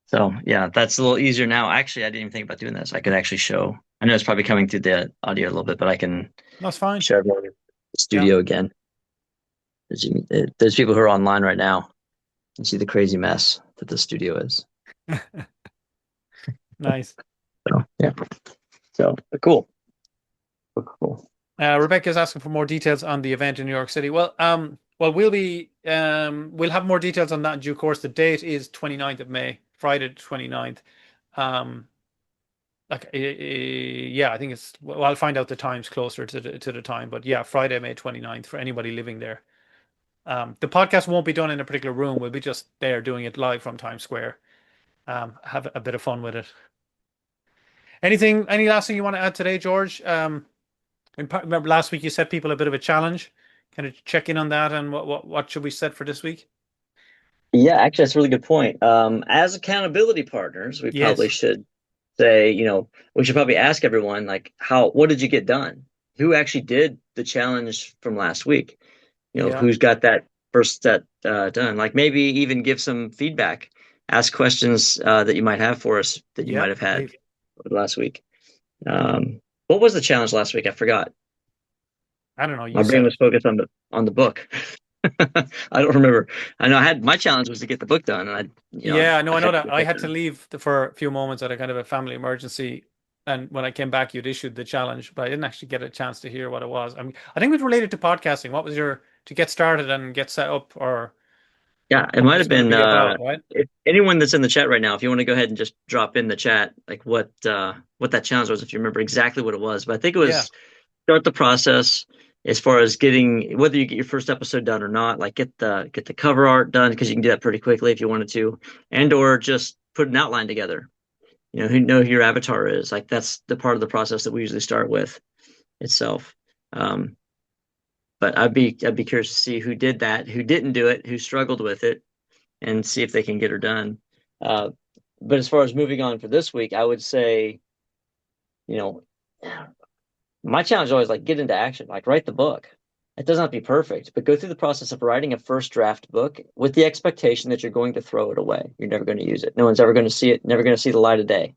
So yeah, that's a little easier now. Actually, I didn't even think about doing this. I could actually show. I know it's probably coming through the audio a little bit, but I can That's fine. show everyone the Yeah. studio again. There's people who are online right now and see the crazy mess that the studio is. Nice. So yeah. So cool. Cool. Rebecca's asking for more details on the event in New York City. Well, we'll have more details on that in due course. The date is 29th of May, Friday the 29th. Um, yeah, I think well, I'll find out the times closer to the time, but yeah, Friday, May 29th for anybody living there. The podcast won't be done in a particular room. We'll be just there doing it live from Times Square. Have a bit of fun with it. Any last thing you want to add today, George? Remember last week you set people a bit of a challenge. Kind of check in on that and what should we set for this week? Yeah, actually, that's a really good point. As accountability partners, we probably Yes. should say, we should probably ask everyone, like, what did you get done? Who actually did the challenge from last week? Yeah. Who's got that first set done? Like maybe even give some feedback, ask questions that you might have for us that you might Yep. have had last week. What was the challenge last week? I forgot. I don't know. My You brain said it. was focused on the book. I don't remember. I know I had my challenge was to get the book done, and Yeah, no, I I know had to that. get I that had to done. leave for a few moments at a kind of a family emergency. And when I came back, you'd issued the challenge, but I didn't actually get a chance to hear what it was. I mean, I think it was related to podcasting. What was your to get started and get set up, or Yeah, it what might was have going to been be about, right? if anyone that's in the chat right now, if you want to go ahead and just drop in the chat like what that challenge was, if you remember exactly what it was. But I think it Yeah, was start the process as far as getting whether you get your first episode done or not, like get the cover art done because you can do that pretty quickly if you wanted to, and or just put an outline together. Who know who your avatar is. Like that's the part of the process that we usually start with itself. Um, but I'd be curious to see who did that, who didn't do it, who struggled with it, and see if they can get her done. Uh, but as far as moving on for this week, I would say, you know, my challenge is always like get into action, like write the book. It doesn't have to be perfect, but go through the process of writing a first draft book with the expectation that you're going to throw it away. You're never going to use it. No one's ever going to see it, never going to see the light of day.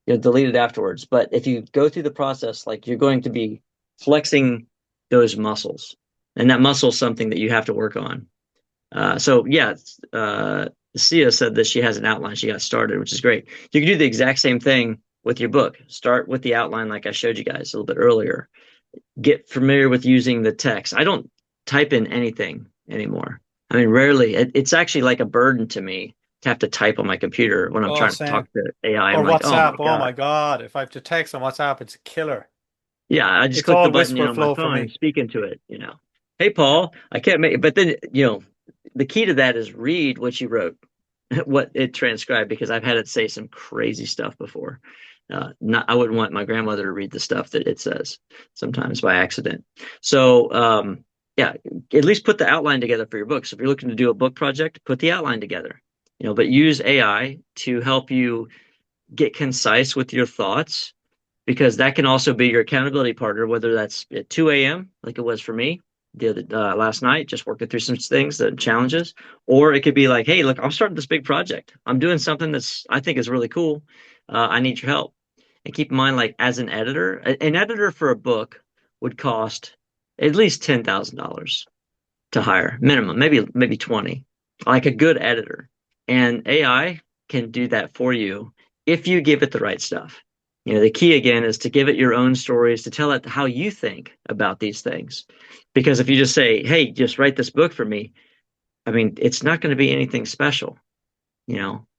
You'll delete it afterwards. But if you go through the process, like you're going to be flexing those muscles. And that muscle is something that you have to work on. So yeah, Sia said that she has an outline. She got started, which is great. You can do the exact same thing with your book. Start with the outline, like I showed you guys a little bit earlier. Get familiar with using the text. I don't type in anything anymore. I mean, rarely. It's actually like a burden to me to have to type on my computer when I'm oh, trying to same. talk to AI. I'm Or like, oh my WhatsApp. Oh God. my God, if I have to text on WhatsApp, it's a killer. Yeah, I just It's click the all button, whisper on my flow for phone and me. speak into it. Hey, Yeah. Paul, I can't make it. But then, the key to that is read what you wrote, what it transcribed, because I've had it say some crazy stuff before. I wouldn't want my grandmother to read the stuff that it says sometimes by accident. So, yeah, at least put the outline together for your book. So if you're looking to do a book project, put the outline together, but use AI to help you get concise with your thoughts because that can also be your accountability partner, whether that's at 2 a.m., like it was for me the other last night, just working through some things, the challenges, or it could be like, hey, look, I'm starting this big project. I'm doing something that's I think is really cool. I need your help. And keep in mind, like as an editor, an editor for a book would cost at least $10,000 to hire, minimum, maybe 20, like a good editor. And AI can do that for you if you give it the right stuff. The key again is to give it your own stories, to tell it how you think about these things. Because if you just say, hey, just write this book for me, I mean, it's not going to be anything special.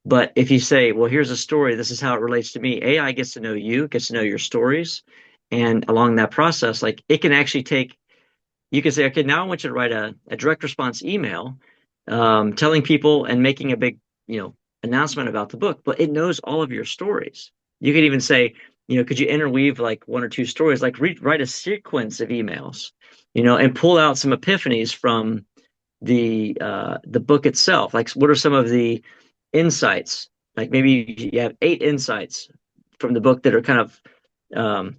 But if you say, well, here's a story, this is how it relates to me, AI gets to know you, gets to know your stories. And along that process, like it can actually you can say, okay, now I want you to write a direct response email telling people and making a big, announcement about the book, but it knows all of your stories. You could even say, could you interweave like one or two stories, like write a sequence of emails, and pull out some epiphanies from the book itself. Like, what are some of the insights? Like maybe you have 8 insights from the book that are kind of um,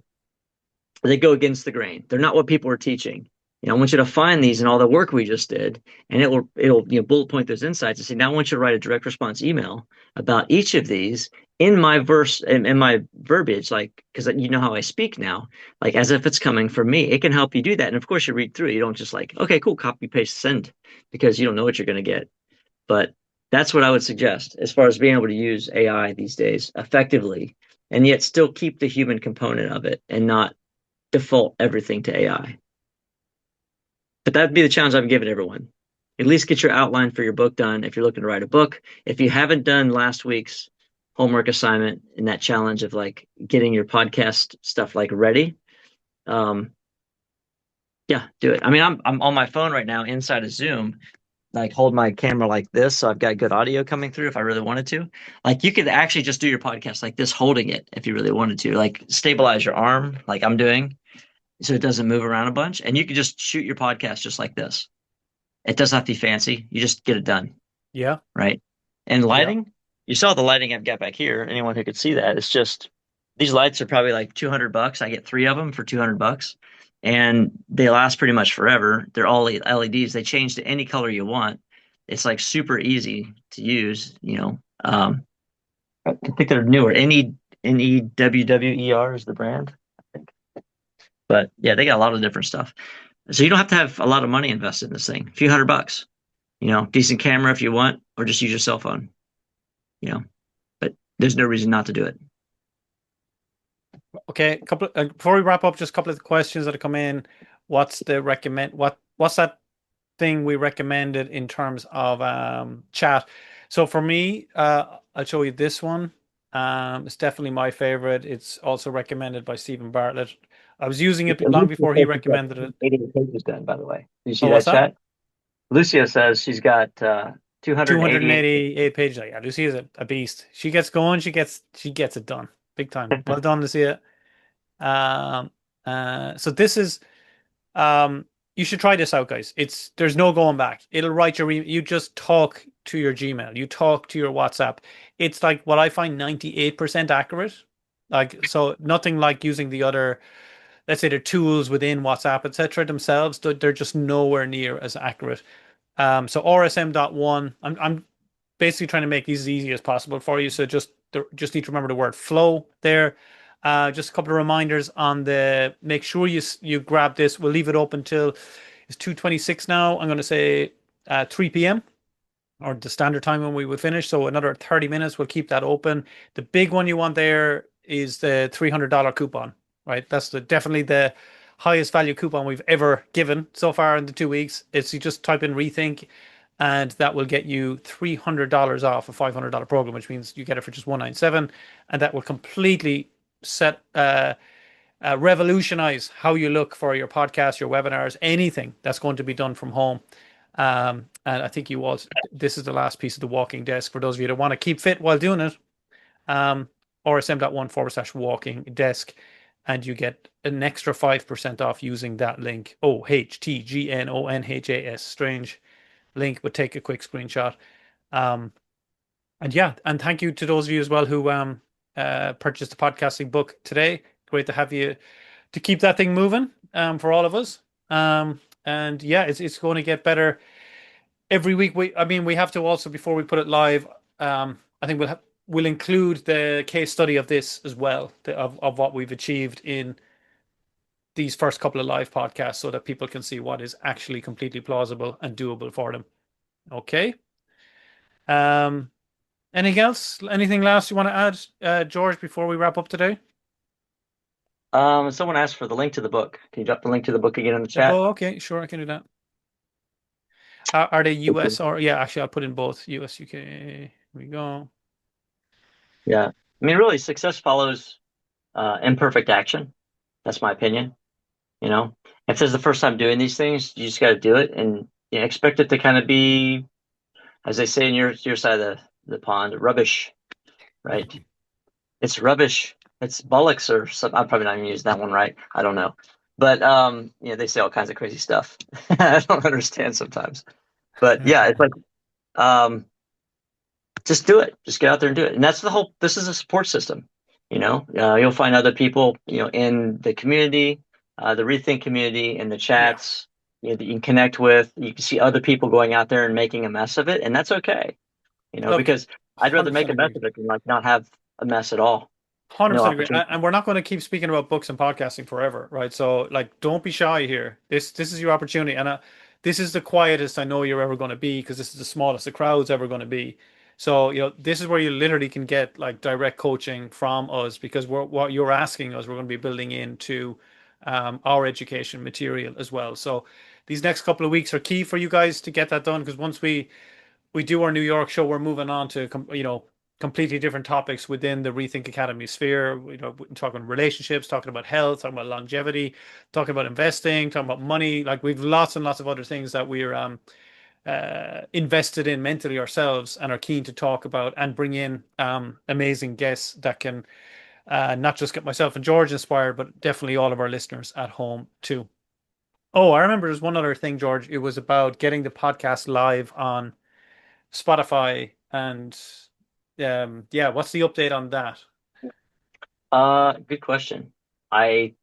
they go against the grain. They're not what people are teaching. I want you to find these in all the work we just did, and it'll bullet point those insights and say, now I want you to write a direct response email about each of these in my verse in my verbiage, like because you know how I speak now, like as if it's coming from me. It can help you do that, and of course you read through it. You don't just like, okay, cool, copy paste send because you don't know what you're going to get. But that's what I would suggest as far as being able to use AI these days effectively, and yet still keep the human component of it and not default everything to AI. But that'd be the challenge I'm giving everyone. At least get your outline for your book done if you're looking to write a book. If you haven't done last week's homework assignment in that challenge of like getting your podcast stuff like ready, um, yeah, do it. I mean, I'm on my phone right now inside of Zoom, like hold my camera like this, so I've got good audio coming through if I really wanted to. Like you could actually just do your podcast like this, holding it if you really wanted to. Like stabilize your arm, like I'm doing, so it doesn't move around a bunch. And you can just shoot your podcast just like this. It doesn't have to be fancy. You just get it done. Yeah. right? And Yeah. lighting, you saw the lighting I've got back here. Anyone who could see that, it's just these lights are probably like $200. I get three of them for $200, and they last pretty much forever. They're all LEDs. They change to any color you want. It's like super easy to use, you know. I think they're newer. NEWWER is the brand, I think. But yeah, they got a lot of different stuff. So you don't have to have a lot of money invested in this thing. A few $100, you know, decent camera if you want, or just use your cell phone, you know. But there's no reason not to do it. Okay. Couple before we wrap up, just a couple of the questions that have come in. What's that thing we recommended in terms of chat? So for me, I'll show you this one. It's definitely my favorite. It's also recommended by Stephen Bartlett. I was using it long Lucio before he says she's got recommended it. 288 pages done, by the way. Do you see Oh, that what's that? chat? Lucio says she's got 288. 288 pages. Yeah, Lucy is a beast. She gets going, she gets it done. Big time. Well done, Lucia. Um so this is you should try this out, guys. There's no going back. It'll write you just talk to your Gmail, you talk to your WhatsApp. It's like what I find 98% accurate. Like, so nothing like using the other, let's say, the tools within WhatsApp, etc. themselves. They're just nowhere near as accurate. So RSM.1, I'm basically trying to make these as easy as possible for you. So just need to remember the word flow there. Just a couple of reminders on the, make sure you grab this. We'll leave it open till it's 2:26 now. I'm going to say 3 p.m. or the standard time when we would finish. So another 30 minutes, we'll keep that open. The big one you want there is the $300 coupon, right? That's definitely the highest value coupon we've ever given so far in the 2 weeks. It's, you just type in rethink, and that will get you $300 off a $500 program, which means you get it for just 197, and that will completely set revolutionize how you look for your podcast, your webinars, anything that's going to be done from home. And I think you also, this is the last piece of the walking desk for those of you that want to keep fit while doing it. RSM.1/walking desk, and you get an extra 5% off using that link. OHTGNONHAS. Strange link, but take a quick screenshot. Um, and yeah, and thank you to those of you as well who purchased the podcasting book today. Great to have you to keep that thing moving for all of us. And yeah, it's going to get better every week. I mean, we have to also, before we put it live, I think we'll include the case study of this as well, of what we've achieved in these first couple of live podcasts, so that people can see what is actually completely plausible and doable for them. Okay. Um, Anything else? Anything last you want to add, George, before we wrap up today? Someone asked for the link to the book. Can you drop the link to the book again in the The chat? bow, okay, sure, I can do that. Are they US or, yeah? Actually, I'll put in both US, UK. Here we go. Yeah. I mean, really, success follows imperfect action. That's my opinion. You know, if this is the first time doing these things, you just got to do it and you know, expect it to kind of be, as they say in your side of the pond, rubbish, right? It's rubbish. It's bollocks or something. I'm probably not even use that one right. I don't know. But yeah, they say all kinds of crazy stuff. I don't understand sometimes. But yeah, it's like um just do it. Just get out there and do it. And that's the whole, this is a support system. You know, you'll find other people, you know, in the community, the Rethink community, in the Yeah. chats, you know, that you can connect with. You can see other people going out there and making a mess of it. And that's okay, you know, Look, because I'd rather make 100% a mess agree. of it than like not have a mess at all. No 100% agree. opportunity. And we're not going to keep speaking about books and podcasting forever, right? So, like, don't be shy here. This is your opportunity, and this is the quietest I know you're ever going to be, because this is the smallest the crowd's ever going to be. So, this is where you literally can get like direct coaching from us, because what you're asking us, we're going to be building into our education material as well. So, these next couple of weeks are key for you guys to get that done, because once we do our New York show, we're moving on to completely different topics within the Rethink Academy sphere. Talking relationships, talking about health, talking about longevity, talking about investing, talking about money. Like, we've lots and lots of other things that we're invested in mentally ourselves, and are keen to talk about and bring in amazing guests that can not just get myself and George inspired, but definitely all of our listeners at home too. Oh, I remember there's one other thing, George. It was about getting the podcast live on Spotify and yeah, what's the update on that? Good question. I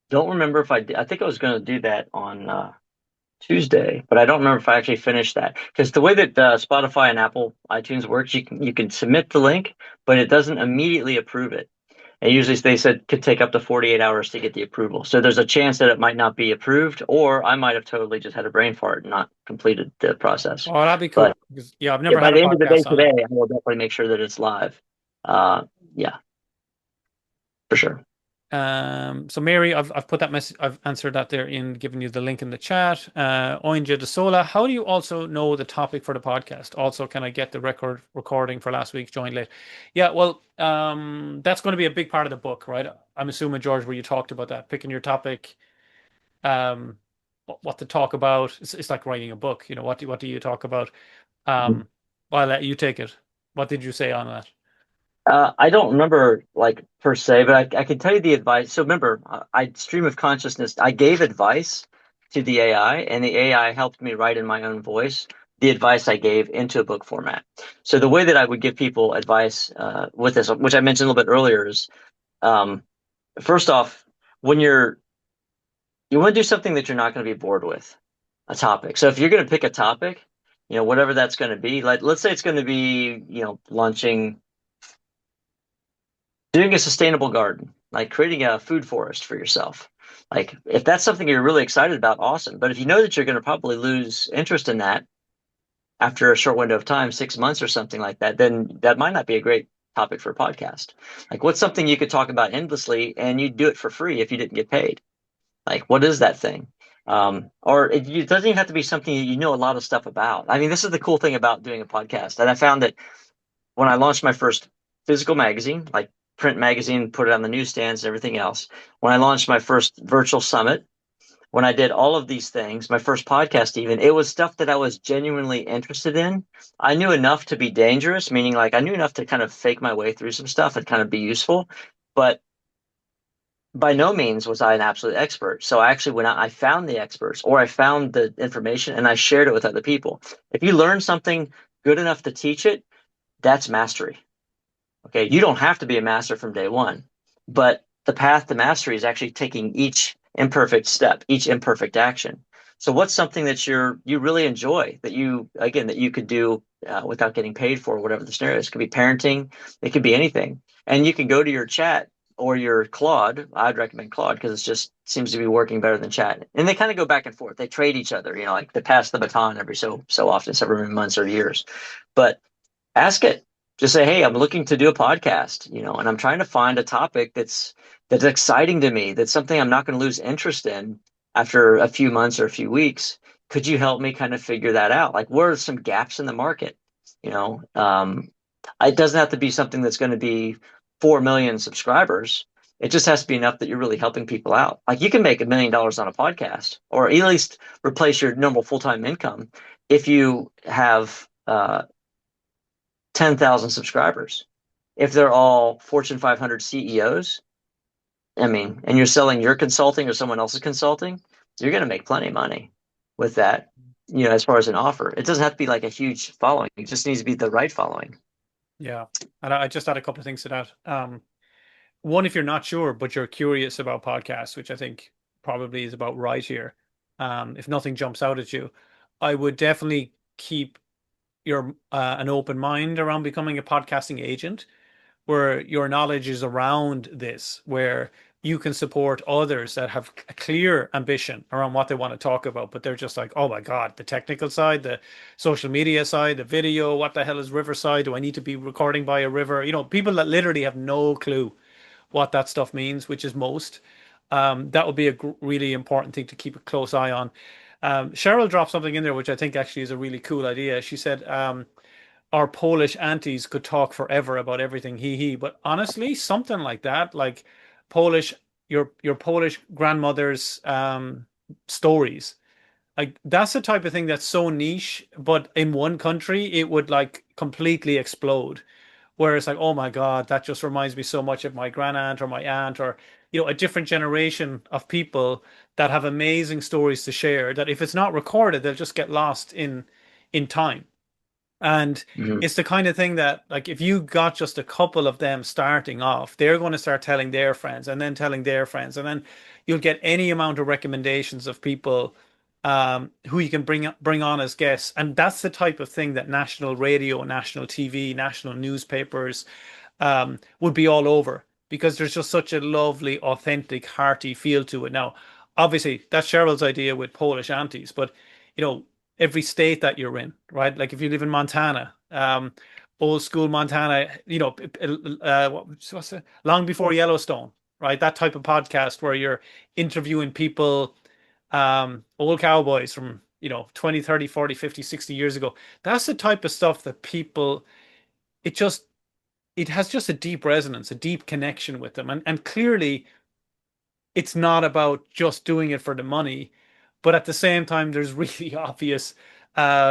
don't remember if I did. I think I was going to do that on Tuesday, but I don't remember if I actually finished that. Because the way that Spotify and Apple iTunes works, you can submit the link, but it doesn't immediately approve it. And usually they said could take up to 48 hours to get the approval. So there's a chance that it might not be approved, or I might have totally just had a brain fart and not completed the process. Oh, that'd be But cool. Because, yeah, I've yeah, never by had a the end of the day podcast on today, it. I will definitely make sure that it's live. Yeah, for sure. So Mary, I've put that message, I've answered that there in giving you the link in the chat. Oinja de Sola, how do you also know the topic for the podcast? Also, can I get the recording for last week's joint late? Yeah, well, that's going to be a big part of the book, right? I'm assuming, George, where you talked about that, picking your topic, um, what to talk about. It's like writing a book, what do you talk about? Um, I'll let you take it. What did you say on that? I don't remember like per se, but I can tell you the advice. So remember, I stream of consciousness. I gave advice to the AI, and the AI helped me write in my own voice the advice I gave into a book format. So the way that I would give people advice with this, which I mentioned a little bit earlier, is um, first off, when you want to do something that you're not going to be bored with, a topic. So if you're going to pick a topic, whatever that's going to be, like let's say it's going to be, launching doing a sustainable garden, like creating a food forest for yourself. Like if that's something you're really excited about, awesome. But if you know that you're going to probably lose interest in that after a short window of time, 6 months or something like that, then that might not be a great topic for a podcast. Like what's something you could talk about endlessly and you'd do it for free if you didn't get paid? Like what is that thing? Or it doesn't even have to be something that you know a lot of stuff about. I mean, this is the cool thing about doing a podcast. And I found that when I launched my first physical magazine, like print magazine, put it on the newsstands and everything else, when I launched my first virtual summit, when I did all of these things, my first podcast even, it was stuff that I was genuinely interested in. I knew enough to be dangerous, meaning like I knew enough to kind of fake my way through some stuff and kind of be useful. But by no means was I an absolute expert. So I actually went out, I found the experts or I found the information and I shared it with other people. If you learn something good enough to teach it, that's mastery. Okay, you don't have to be a master from day one, but the path to mastery is actually taking each imperfect step, each imperfect action. So what's something that you really enjoy that you could do without getting paid for, whatever the scenario is? It could be parenting, it could be anything, and you can go to your chat or your Claude. I'd recommend Claude because it just seems to be working better than chat, and they kind of go back and forth. They trade each other, like they pass the baton every so often, several months or years, but ask it. Just say, hey, I'm looking to do a podcast, and I'm trying to find a topic that's exciting to me, that's something I'm not going to lose interest in after a few months or a few weeks. Could you help me kind of figure that out? Like, where are some gaps in the market? You know, um, it doesn't have to be something that's going to be 4 million subscribers. It just has to be enough that you're really helping people out. Like you can make $1 million on a podcast, or at least replace your normal full-time income if you have 10,000 subscribers. If they're all Fortune 500 CEOs, I mean, and you're selling your consulting or someone else's consulting, you're going to make plenty of money with that, as far as an offer. It doesn't have to be like a huge following. It just needs to be the right following. Yeah. And I just add a couple of things to that. One, if you're not sure, but you're curious about podcasts, which I think probably is about right here, if nothing jumps out at you, I would definitely keep your an open mind around becoming a podcasting agent where your knowledge is around this, where you can support others that have a clear ambition around what they want to talk about, but they're just like, oh my God, the technical side, the social media side, the video, what the hell is Riverside? Do I need to be recording by a river? People that literally have no clue what that stuff means, which is most. That would be a really important thing to keep a close eye on. Cheryl dropped something in there, which I think actually is a really cool idea. She said, our Polish aunties could talk forever about everything he. But honestly, something like that, like Polish, your Polish grandmother's stories, like that's the type of thing that's so niche, but in one country it would like completely explode. Where it's like, oh my God, that just reminds me so much of my grandaunt or my aunt or a different generation of people that have amazing stories to share that if it's not recorded, they'll just get lost in time. And Mhm. it's the kind of thing that, like, if you got just a couple of them starting off, they're going to start telling their friends and then telling their friends. And then you'll get any amount of recommendations of people who you can bring on as guests. And that's the type of thing that national radio, national TV, national newspapers would be all over because there's just such a lovely, authentic, hearty feel to it. Now, obviously, that's Cheryl's idea with Polish aunties, but you know, every state that you're in, right? Like if you live in Montana, old school Montana, what's it? Long before Yellowstone, right? That type of podcast where you're interviewing people, old cowboys from, 20, 30, 40, 50, 60 years ago. That's the type of stuff that people, it just, it has just a deep resonance, a deep connection with them. And clearly it's not about just doing it for the money, but at the same time, there's really obvious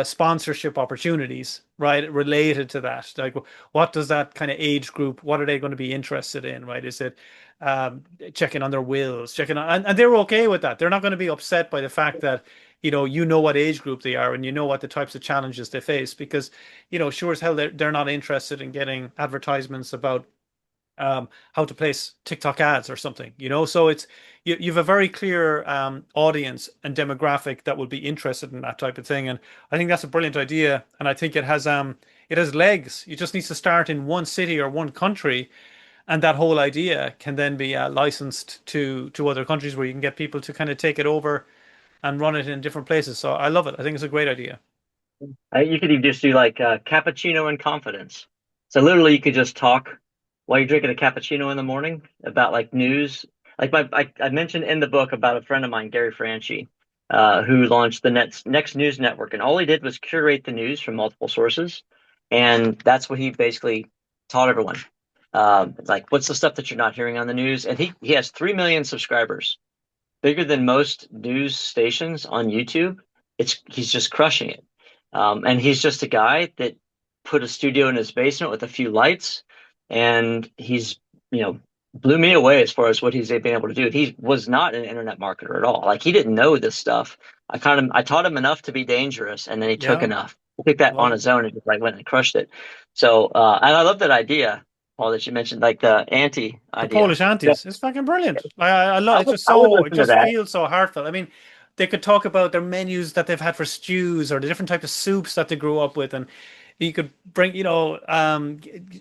sponsorship opportunities, right, related to that. Like, what does that kind of age group, what are they going to be interested in, right? Is it checking on their wills, checking on, and they're okay with that. They're not going to be upset by the fact that, what age group they are and you know what the types of challenges they face because, sure as hell, they're not interested in getting advertisements about how to place TikTok ads or something, So it's you have a very clear audience and demographic that will be interested in that type of thing, and I think that's a brilliant idea, and I think it has legs. You just need to start in one city or one country, and that whole idea can then be licensed to other countries where you can get people to kind of take it over and run it in different places. So I love it. I think it's a great idea. You could even just do like cappuccino in confidence. So literally, you could just talk while you're drinking a cappuccino in the morning about like news. Like I mentioned in the book about a friend of mine, Gary Franchi, who launched the Next News Network, and all he did was curate the news from multiple sources, and that's what he basically taught everyone. Like, what's the stuff that you're not hearing on the news? And he has 3 million subscribers, bigger than most news stations on YouTube. He's just crushing it. And he's just a guy that put a studio in his basement with a few lights, and he's, blew me away as far as what he's been able to do. He was not an internet marketer at all. Like he didn't know this stuff. I taught him enough to be dangerous, and then he took Yeah, enough. He took that on love his own and just like went and crushed it. So, and I love that idea, Paul, that you mentioned, like the anti the idea. Polish Yeah, aunties. It's fucking brilliant. I love it's just I would so it listen to just that. feels so heartfelt. I mean, they could talk about their menus that they've had for stews or the different types of soups that they grew up with, and you could bring,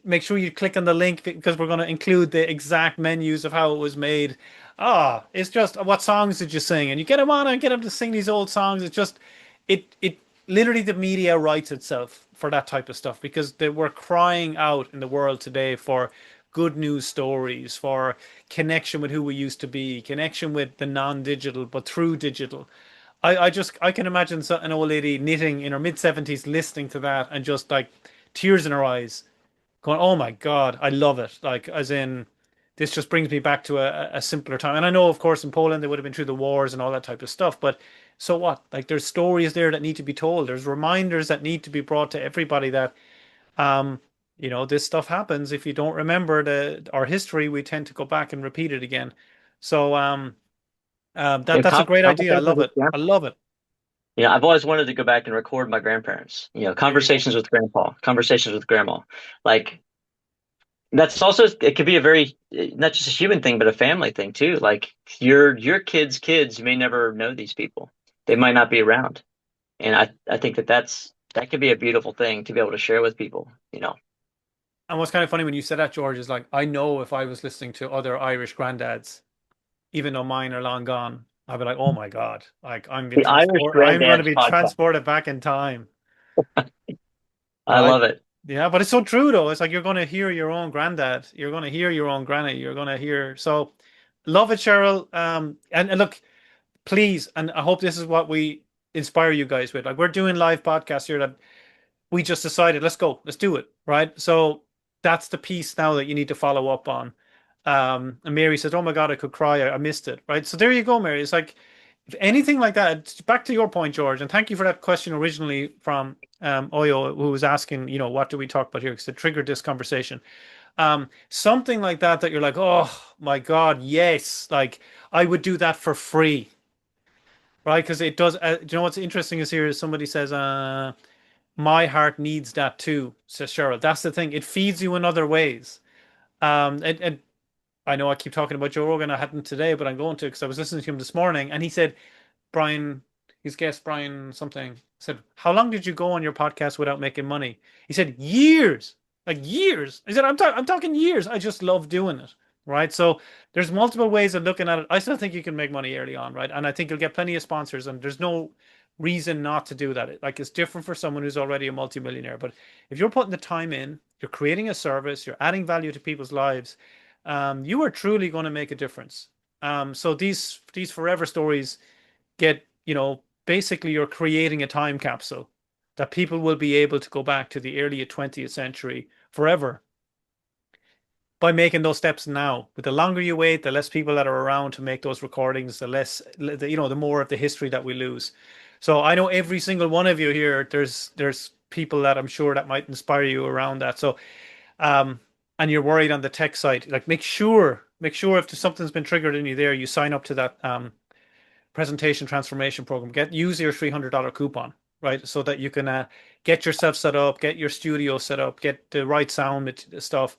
make sure you click on the link because we're going to include the exact menus of how it was made. Ah, it's just what songs did you sing? And you get them on and get them to sing these old songs. It's just it literally the media writes itself for that type of stuff because they were crying out in the world today for good news stories, for connection with who we used to be, connection with the non-digital, but through digital. I can imagine an old lady knitting in her mid 70s listening to that and just like tears in her eyes, going, "Oh my God, I love it!" Like as in, this just brings me back to a simpler time. And I know, of course, in Poland they would have been through the wars and all that type of stuff, but so what? Like there's stories there that need to be told. There's reminders that need to be brought to everybody that um, this stuff happens. If you don't remember our history, we tend to go back and repeat it again. So that's a great idea. I Conversations love with it. I grandpa. love it. I've always wanted to go back and record my grandparents. There you go. Conversations with grandpa, conversations with grandma. Like that's also, it could be a very, not just a human thing, but a family thing too. Like your kids may never know these people. They might not be around. And I think that could be a beautiful thing to be able to share with people. And what's kind of funny when you said that, George, is like I know if I was listening to other Irish granddads, even though mine are long gone, I'd be like, oh my God, like The Irish I'm going to Granddads be podcast. transported back in time, I right? love it. Yeah, but it's so true though. It's like you're going to hear your own granddad, you're going to hear your own granny, you're going to hear. So love it, Cheryl. And look, please, and I hope this is what we inspire you guys with. Like we're doing live podcasts here that we just decided, let's go, let's do it, right? So that's the piece now that you need to follow up on. And Mary says, "Oh my God, I could cry. I missed it." Right. So there you go, Mary. It's like if anything like that. Back to your point, George, and thank you for that question originally from Oyo, who was asking, what do we talk about here? Because it triggered this conversation. Something like that you're like, oh my God, yes, like I would do that for free, right? Because it does. Do you know what's interesting is here is somebody says, my heart needs that too, says Cheryl. That's the thing. It feeds you in other ways. And I know I keep talking about Joe Rogan. I hadn't today, but I'm going to because I was listening to him this morning, and he said, Brian, his guest Brian something said, "How long did you go on your podcast without making money?" He said, "Years, like years." I said, I'm talking years. I just love doing it, right?" So there's multiple ways of looking at it. I still think you can make money early on, right? And I think you'll get plenty of sponsors, and there's no reason not to do that. Like it's different for someone who's already a multimillionaire, but if you're putting the time in, you're creating a service, you're adding value to people's lives, you are truly going to make a difference. So these forever stories get, basically you're creating a time capsule that people will be able to go back to the early 20th century forever by making those steps now. But the longer you wait, the less people that are around to make those recordings, the less, the more of the history that we lose. So I know every single one of you here, there's people that I'm sure that might inspire you around that. So, and you're worried on the tech side, like make sure if something's been triggered in you there, you sign up to that presentation transformation program. Use your $300 coupon, right? So that you can get yourself set up, get your studio set up, get the right sound stuff.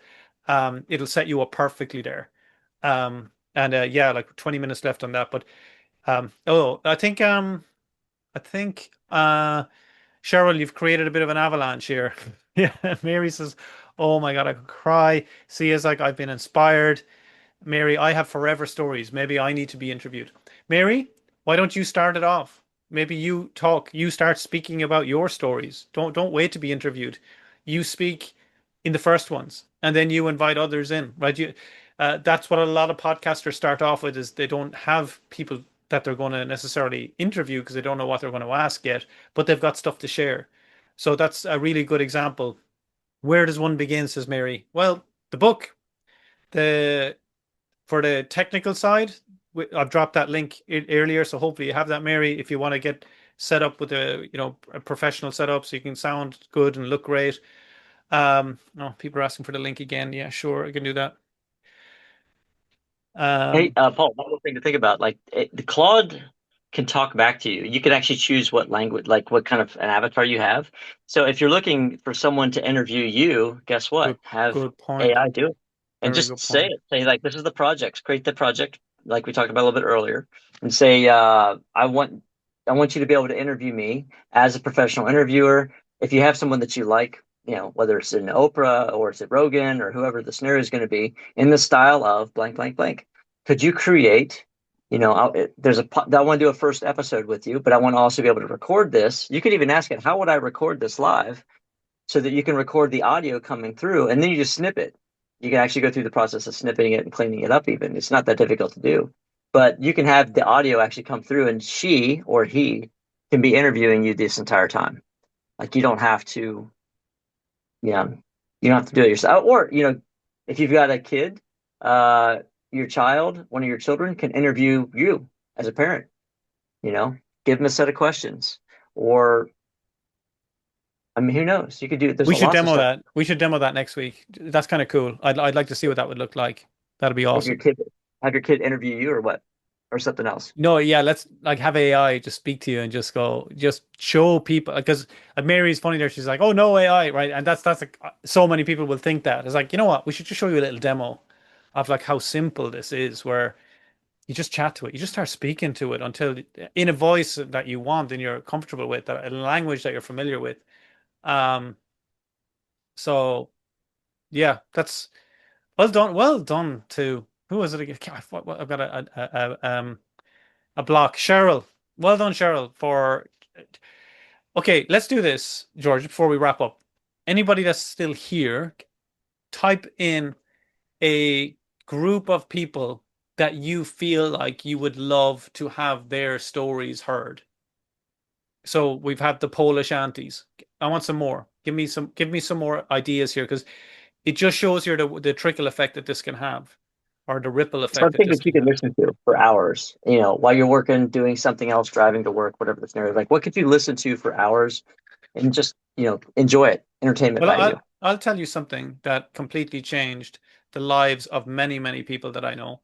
It'll set you up perfectly there. And yeah, like 20 minutes left on that. But oh, I think Cheryl, you've created a bit of an avalanche here. Yeah, Mary says, "Oh my God, I could cry." See, it's like I've been inspired. Mary, I have forever stories. Maybe I need to be interviewed. Mary, why don't you start it off? Maybe you start speaking about your stories. Don't wait to be interviewed. You speak in the first ones and then you invite others in, right? That's what a lot of podcasters start off with is they don't have people that they're going to necessarily interview because they don't know what they're going to ask yet, but they've got stuff to share. So that's a really good example. Where does one begin, says Mary? Well, the book. The For the technical side, I've dropped that link earlier, so hopefully you have that, Mary, if you want to get set up with a professional setup so you can sound good and look great. No, people are asking for the link again. Yeah, sure, I can do that. Hey, Um, Paul, one more thing to think about. The Claude can talk back to you. You can actually choose what language, like what kind of an avatar you have. So if you're looking for someone to interview you, guess what? good, Have good point. AI do it and Very just good say point. it. Say like, this is the project. Create the project, like we talked about a little bit earlier, and say, I want you to be able to interview me as a professional interviewer. If you have someone that you like, whether it's in Oprah or it's at Rogan or whoever the scenario is going to be, in the style of blank, blank, blank. Could you create, I want to do a first episode with you, but I want to also be able to record this. You could even ask it, how would I record this live so that you can record the audio coming through and then you just snip it. You can actually go through the process of snipping it and cleaning it up even. It's not that difficult to do. But you can have the audio actually come through and she or he can be interviewing you this entire time. Like you don't have to, yeah, you don't have to do it yourself. Or, if you've got a kid, uh, your child, one of your children can interview you as a parent, you know, give them a set of questions. Or, I mean, who knows? You could do, there's We should lots of demo stuff. that. We should demo that next week. That's kind of cool. I'd like to see what that would look like. That'd be Have your awesome. kid have your kid interview you or what? Or something else. No, yeah, let's like have AI just speak to you and just show people because Mary's funny there. She's like, "Oh, no AI," right? And that's like so many people will think that. It's like, you know what? We should just show you a little demo of like how simple this is, where you just chat to it, you just start speaking to it until in a voice that you want and you're comfortable with, that a language that you're familiar with. Um, so yeah, that's well done to who was it again? I've got a block. Cheryl. Well done, Cheryl, for okay, let's do this, George, before we wrap up. Anybody that's still here, type in a group of people that you feel like you would love to have their stories heard. So we've had the Polish aunties. I want some more. Give me some more ideas here because it just shows you the trickle effect that this can have or the ripple effect that Something this that you can can have. listen to for hours, while you're working, doing something else, driving to work, whatever the scenario is. Like, what could you listen to for hours and just, enjoy it, entertainment Well, value? I'll tell you something that completely changed the lives of many, many people that I know,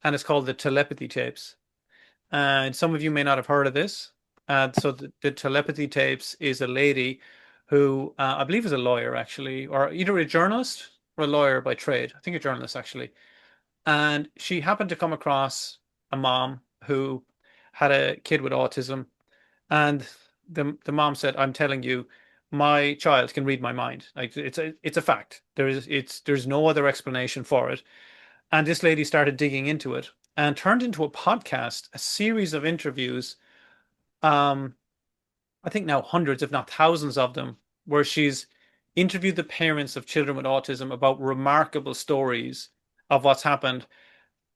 and it's called the telepathy tapes. And some of you may not have heard of this. So the telepathy tapes is a lady who I believe is a lawyer actually, or either a journalist or a lawyer by trade. I think a journalist actually. And she happened to come across a mom who had a kid with autism, and the mom said, "I'm telling you, my child can read my mind. Like it's a fact. There's no other explanation for it." And this lady started digging into it and turned into a podcast, a series of interviews. Um, I think now hundreds, if not thousands of them, where she's interviewed the parents of children with autism about remarkable stories of what's happened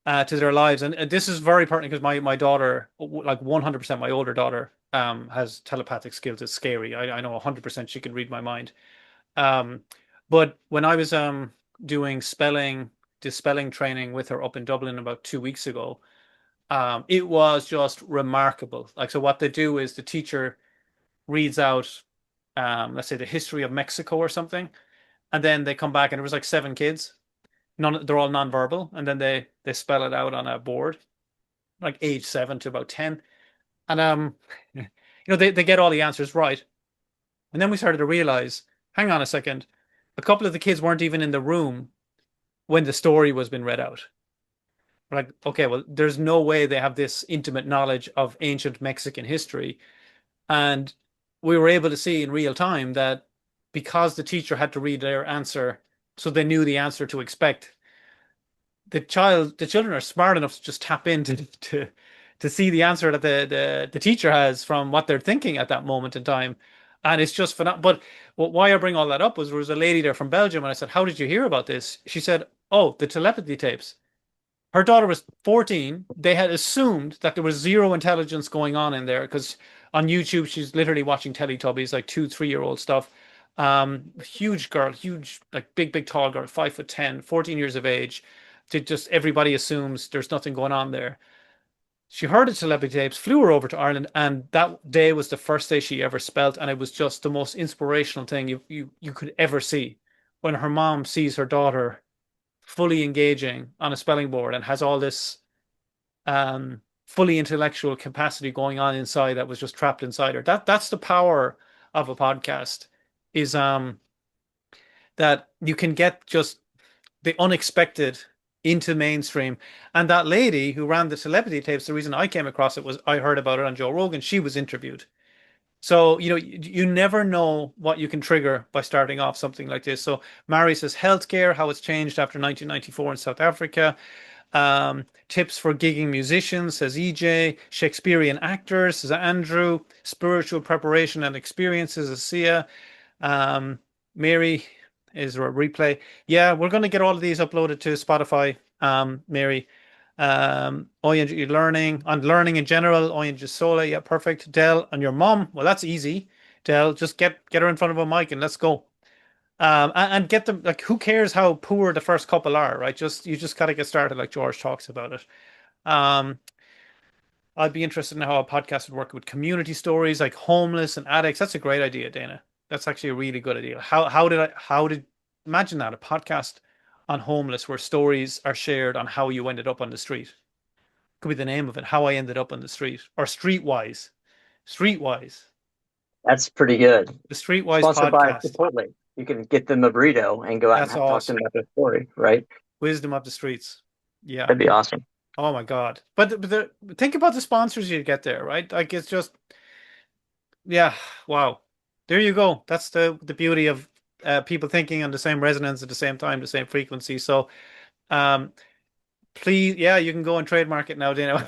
to their lives. And this is very pertinent because my daughter, like 100%, my older daughter, has telepathic skills. It's scary. I know 100% she can read my mind. Um, but when I was doing spelling training with her up in Dublin about 2 weeks ago, it was just remarkable. Like, so what they do is the teacher reads out, let's say, the history of Mexico or something, and then they come back and there was like seven kids. They're all nonverbal, and then they spell it out on a board, like age 7 to about 10, and they get all the answers right. And then we started to realize, hang on a second, a couple of the kids weren't even in the room when the story was being read out. We're like, okay, well, there's no way they have this intimate knowledge of ancient Mexican history. And we were able to see in real time that because the teacher had to read their answer, so they knew the answer to expect, the children are smart enough to just tap in to see the answer that the teacher has from what they're thinking at that moment in time. And it's just phenomenal. But why I bring all that up was there was a lady there from Belgium, and I said, "How did you hear about this?" She said, "Oh, the telepathy tapes." Her daughter was 14. They had assumed that there was zero intelligence going on in there because on YouTube she's literally watching Teletubbies, like 2, 3 year old stuff. Huge girl, huge, like big tall girl, 5'10", 14 years of age. Just everybody assumes there's nothing going on there. She heard the telepathy tapes, flew her over to Ireland, and that day was the first day she ever spelt, and it was just the most inspirational thing you could ever see. When her mom sees her daughter fully engaging on a spelling board and has all this fully intellectual capacity going on inside that was just trapped inside her. That's the power of a podcast, is that you can get just the unexpected into mainstream. And that lady who ran the telepathy tapes, the reason I came across it was I heard about it on Joe Rogan. She was interviewed. So, you never know what you can trigger by starting off something like this. So, Mary says healthcare, how it's changed after 1994 in South Africa. Tips for gigging musicians, says EJ. Shakespearean actors, says Andrew. Spiritual preparation and experiences, says Sia. Mary is a replay. Yeah, we're going to get all of these uploaded to Spotify, Mary. Oyen learning on learning in general. Oyen Sola, yeah, perfect. Dell and your mom. Well, that's easy. Dell, just get her in front of a mic and let's go. And get them, like, who cares how poor the first couple are, right? You just gotta get started, like George talks about it. Um, I'd be interested in how a podcast would work with community stories like homeless and addicts. That's a great idea, Dana. That's actually a really good idea. How did imagine that, a podcast on homeless where stories are shared on how you ended up on the street. Could be the name of it. How I ended up on the street, or Streetwise. Streetwise. That's pretty good. The Streetwise Sponsored by podcast. Chipotle. You can get them a burrito and go out and That's talk to them awesome. about their story, right? Wisdom of the streets. Yeah. That'd be awesome. Oh my God. Think about the sponsors you get there, right? Like, it's just, yeah, wow. There you go. That's the beauty of people thinking on the same resonance at the same time, the same frequency. So, um, please, yeah, you can go and trademark it now, Dino.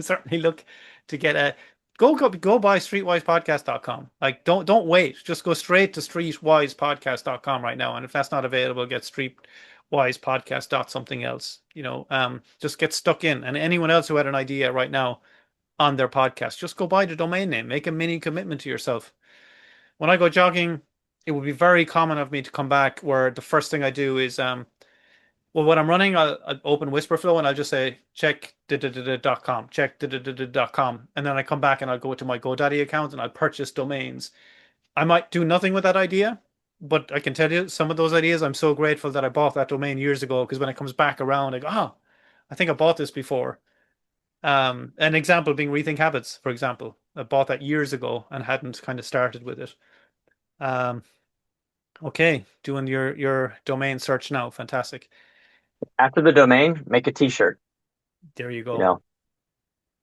Certainly look to get a go buy streetwisepodcast.com. Like, don't wait. Just go straight to streetwisepodcast.com right now. And if that's not available, get streetwisepodcast dot something else. Just get stuck in. And anyone else who had an idea right now on their podcast, just go buy the domain name. Make a mini commitment to yourself. When I go jogging, it would be very common of me to come back where the first thing I do is well, when I'm running, I'll open Whisperflow and I'll just say check .com, check .com, and then I come back and I'll go to my GoDaddy account and I'll purchase domains. I might do nothing with that idea, but I can tell you some of those ideas. I'm so grateful that I bought that domain years ago, because when it comes back around, I go, oh, I think I bought this before. An example being Rethink Habits, for example. I bought that years ago and hadn't kind of started with it. Um, okay, doing your domain search now. Fantastic. After the domain, make a t-shirt. There you You go. know,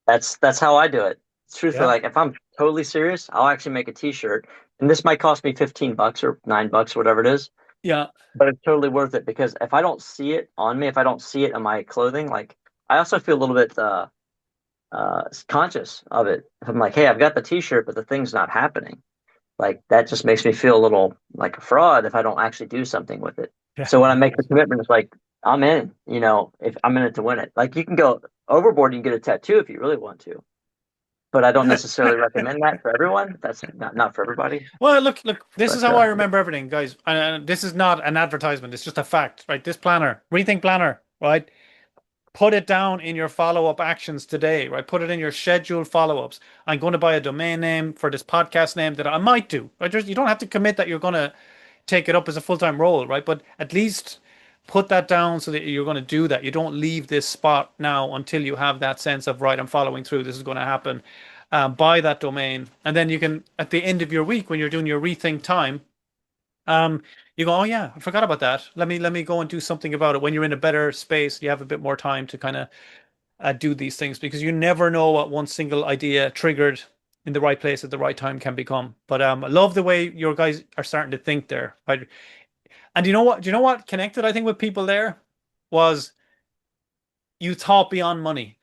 that's how I do it. Truthfully, Yeah, like if I'm totally serious, I'll actually make a t-shirt. And this might cost me 15 bucks or 9 bucks, whatever it is, yeah, but it's totally worth it because if I don't see it on me, if I don't see it on my clothing, like I also feel a little bit conscious of it. If I'm like, hey, I've got the t-shirt, but the thing's not happening. Like that just makes me feel a little like a fraud if I don't actually do something with it. yeah. So when I make the commitment, it's like I'm in, if I'm in it to win it. Like you can go overboard, you can get a tattoo if you really want to, but I don't necessarily recommend that for everyone. That's not for everybody. Well, look. This is But how I remember everything, guys. And this is not an advertisement. It's just a fact, right? This planner, Rethink Planner, right? Put it down in your follow-up actions today, right? Put it in your scheduled follow-ups. I'm going to buy a domain name for this podcast name that I might do, right? You don't have to commit that you're going to take it up as a full-time role, right? But at least put that down so that you're going to do that. You don't leave this spot now until you have that sense of, right, I'm following through. This is going to happen. Buy that domain. And then you can, at the end of your week, when you're doing your rethink time, um, you go, oh yeah, I forgot about that. Let me go and do something about it. When you're in a better space, you have a bit more time to kind of do these things because you never know what one single idea triggered in the right place at the right time can become. But I love the way your guys are starting to think there. Right? And you know what? Do you know what connected, I think, with people there was you thought beyond money,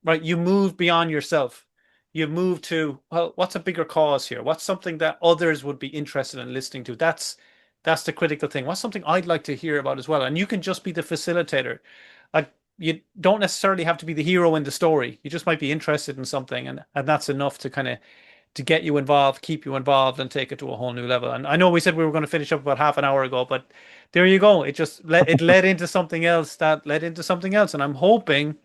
right? You moved beyond yourself. You moved to, well, what's a bigger cause here? What's something that others would be interested in listening to? That's the critical thing. What's something I'd like to hear about as well? And you can just be the facilitator. Like you don't necessarily have to be the hero in the story. You just might be interested in something, and that's enough to kind of to get you involved, keep you involved, and take it to a whole new level. And I know we said we were going to finish up about half an hour ago, but there you go. It led into something else that led into something else, and I'm hoping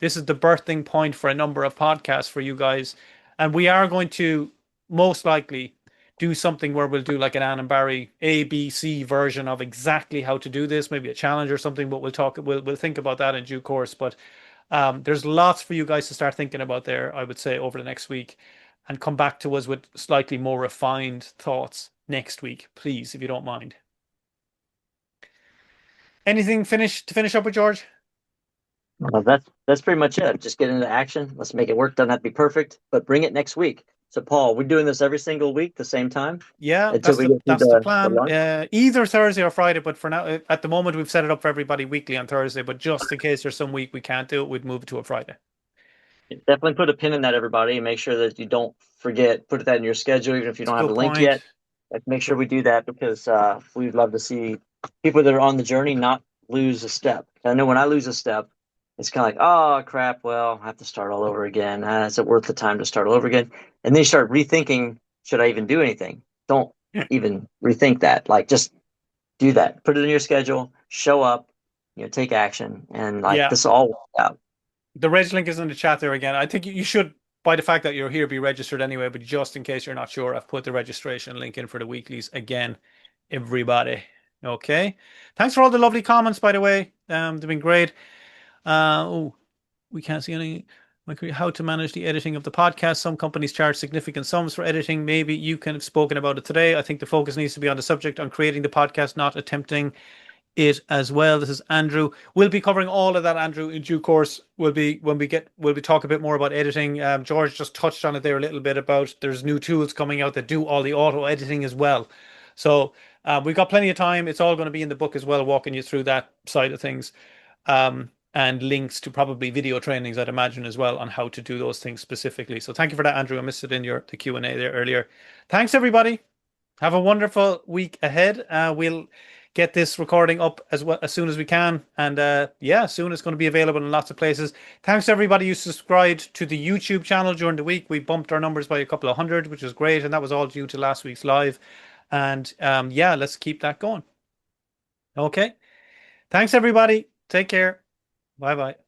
this is the birthing point for a number of podcasts for you guys. And we are going to most likely do something where we'll do like an Ann and Barry ABC version of exactly how to do this, maybe a challenge or something, but we'll think about that in due course. But there's lots for you guys to start thinking about there, I would say, over the next week and come back to us with slightly more refined thoughts next week, please, if you don't mind. Anything to finish up with, George? well, that's pretty much it. Just get into action. Let's make it work. Doesn't have to be perfect, but bring it next week. So, Paul, we're doing this every single week, the same time, Yeah, until we get through that's the the plan. lunch. Either Thursday or Friday, but for now, at the moment, we've set it up for everybody weekly on Thursday. But just in case there's some week we can't do it, we'd move it to a Friday. Definitely put a pin in that, everybody, and make sure that you don't forget. Put that in your schedule, even if you It's a don't have good a link point. yet. Like, make sure Good. we do that because we'd love to see people that are on the journey not lose a step. I know when I lose a step, it's kind of like, oh crap, well, I have to start all over again. Is it worth the time to start all over again? And then you start rethinking, should I even do anything? Don't even rethink that. Like, just do that. Put it in your schedule. Show up. Take action, and like Yeah, this all work out. the reg link is in the chat there again. I think you should, by the fact that you're here, be registered anyway. But just in case you're not sure, I've put the registration link in for the weeklies again, everybody. Okay. Thanks for all the lovely comments, by the way. They've been great. Oh, we can't see any. How to manage the editing of the podcast. Some companies charge significant sums for editing. Maybe you can have spoken about it today. I think the focus needs to be on the subject, on creating the podcast, not attempting it as well. This is Andrew. We'll be covering all of that, Andrew, in due course. We'll be talk a bit more about editing. George just touched on it there a little bit about there's new tools coming out that do all the auto editing as well. So we've got plenty of time. It's all going to be in the book as well, walking you through that side of things. And links to probably video trainings, I'd imagine, as well on how to do those things specifically. So thank you for that, Andrew. I missed it in the Q&A there earlier. Thanks, everybody. Have a wonderful week ahead. We'll get this recording up as soon as we can, and yeah, soon it's going to be available in lots of places. Thanks to everybody who subscribed to the YouTube channel during the week. We bumped our numbers by a couple of hundred, which is great, and that was all due to last week's live. And yeah, let's keep that going. Okay. Thanks, everybody. Take care. Bye bye.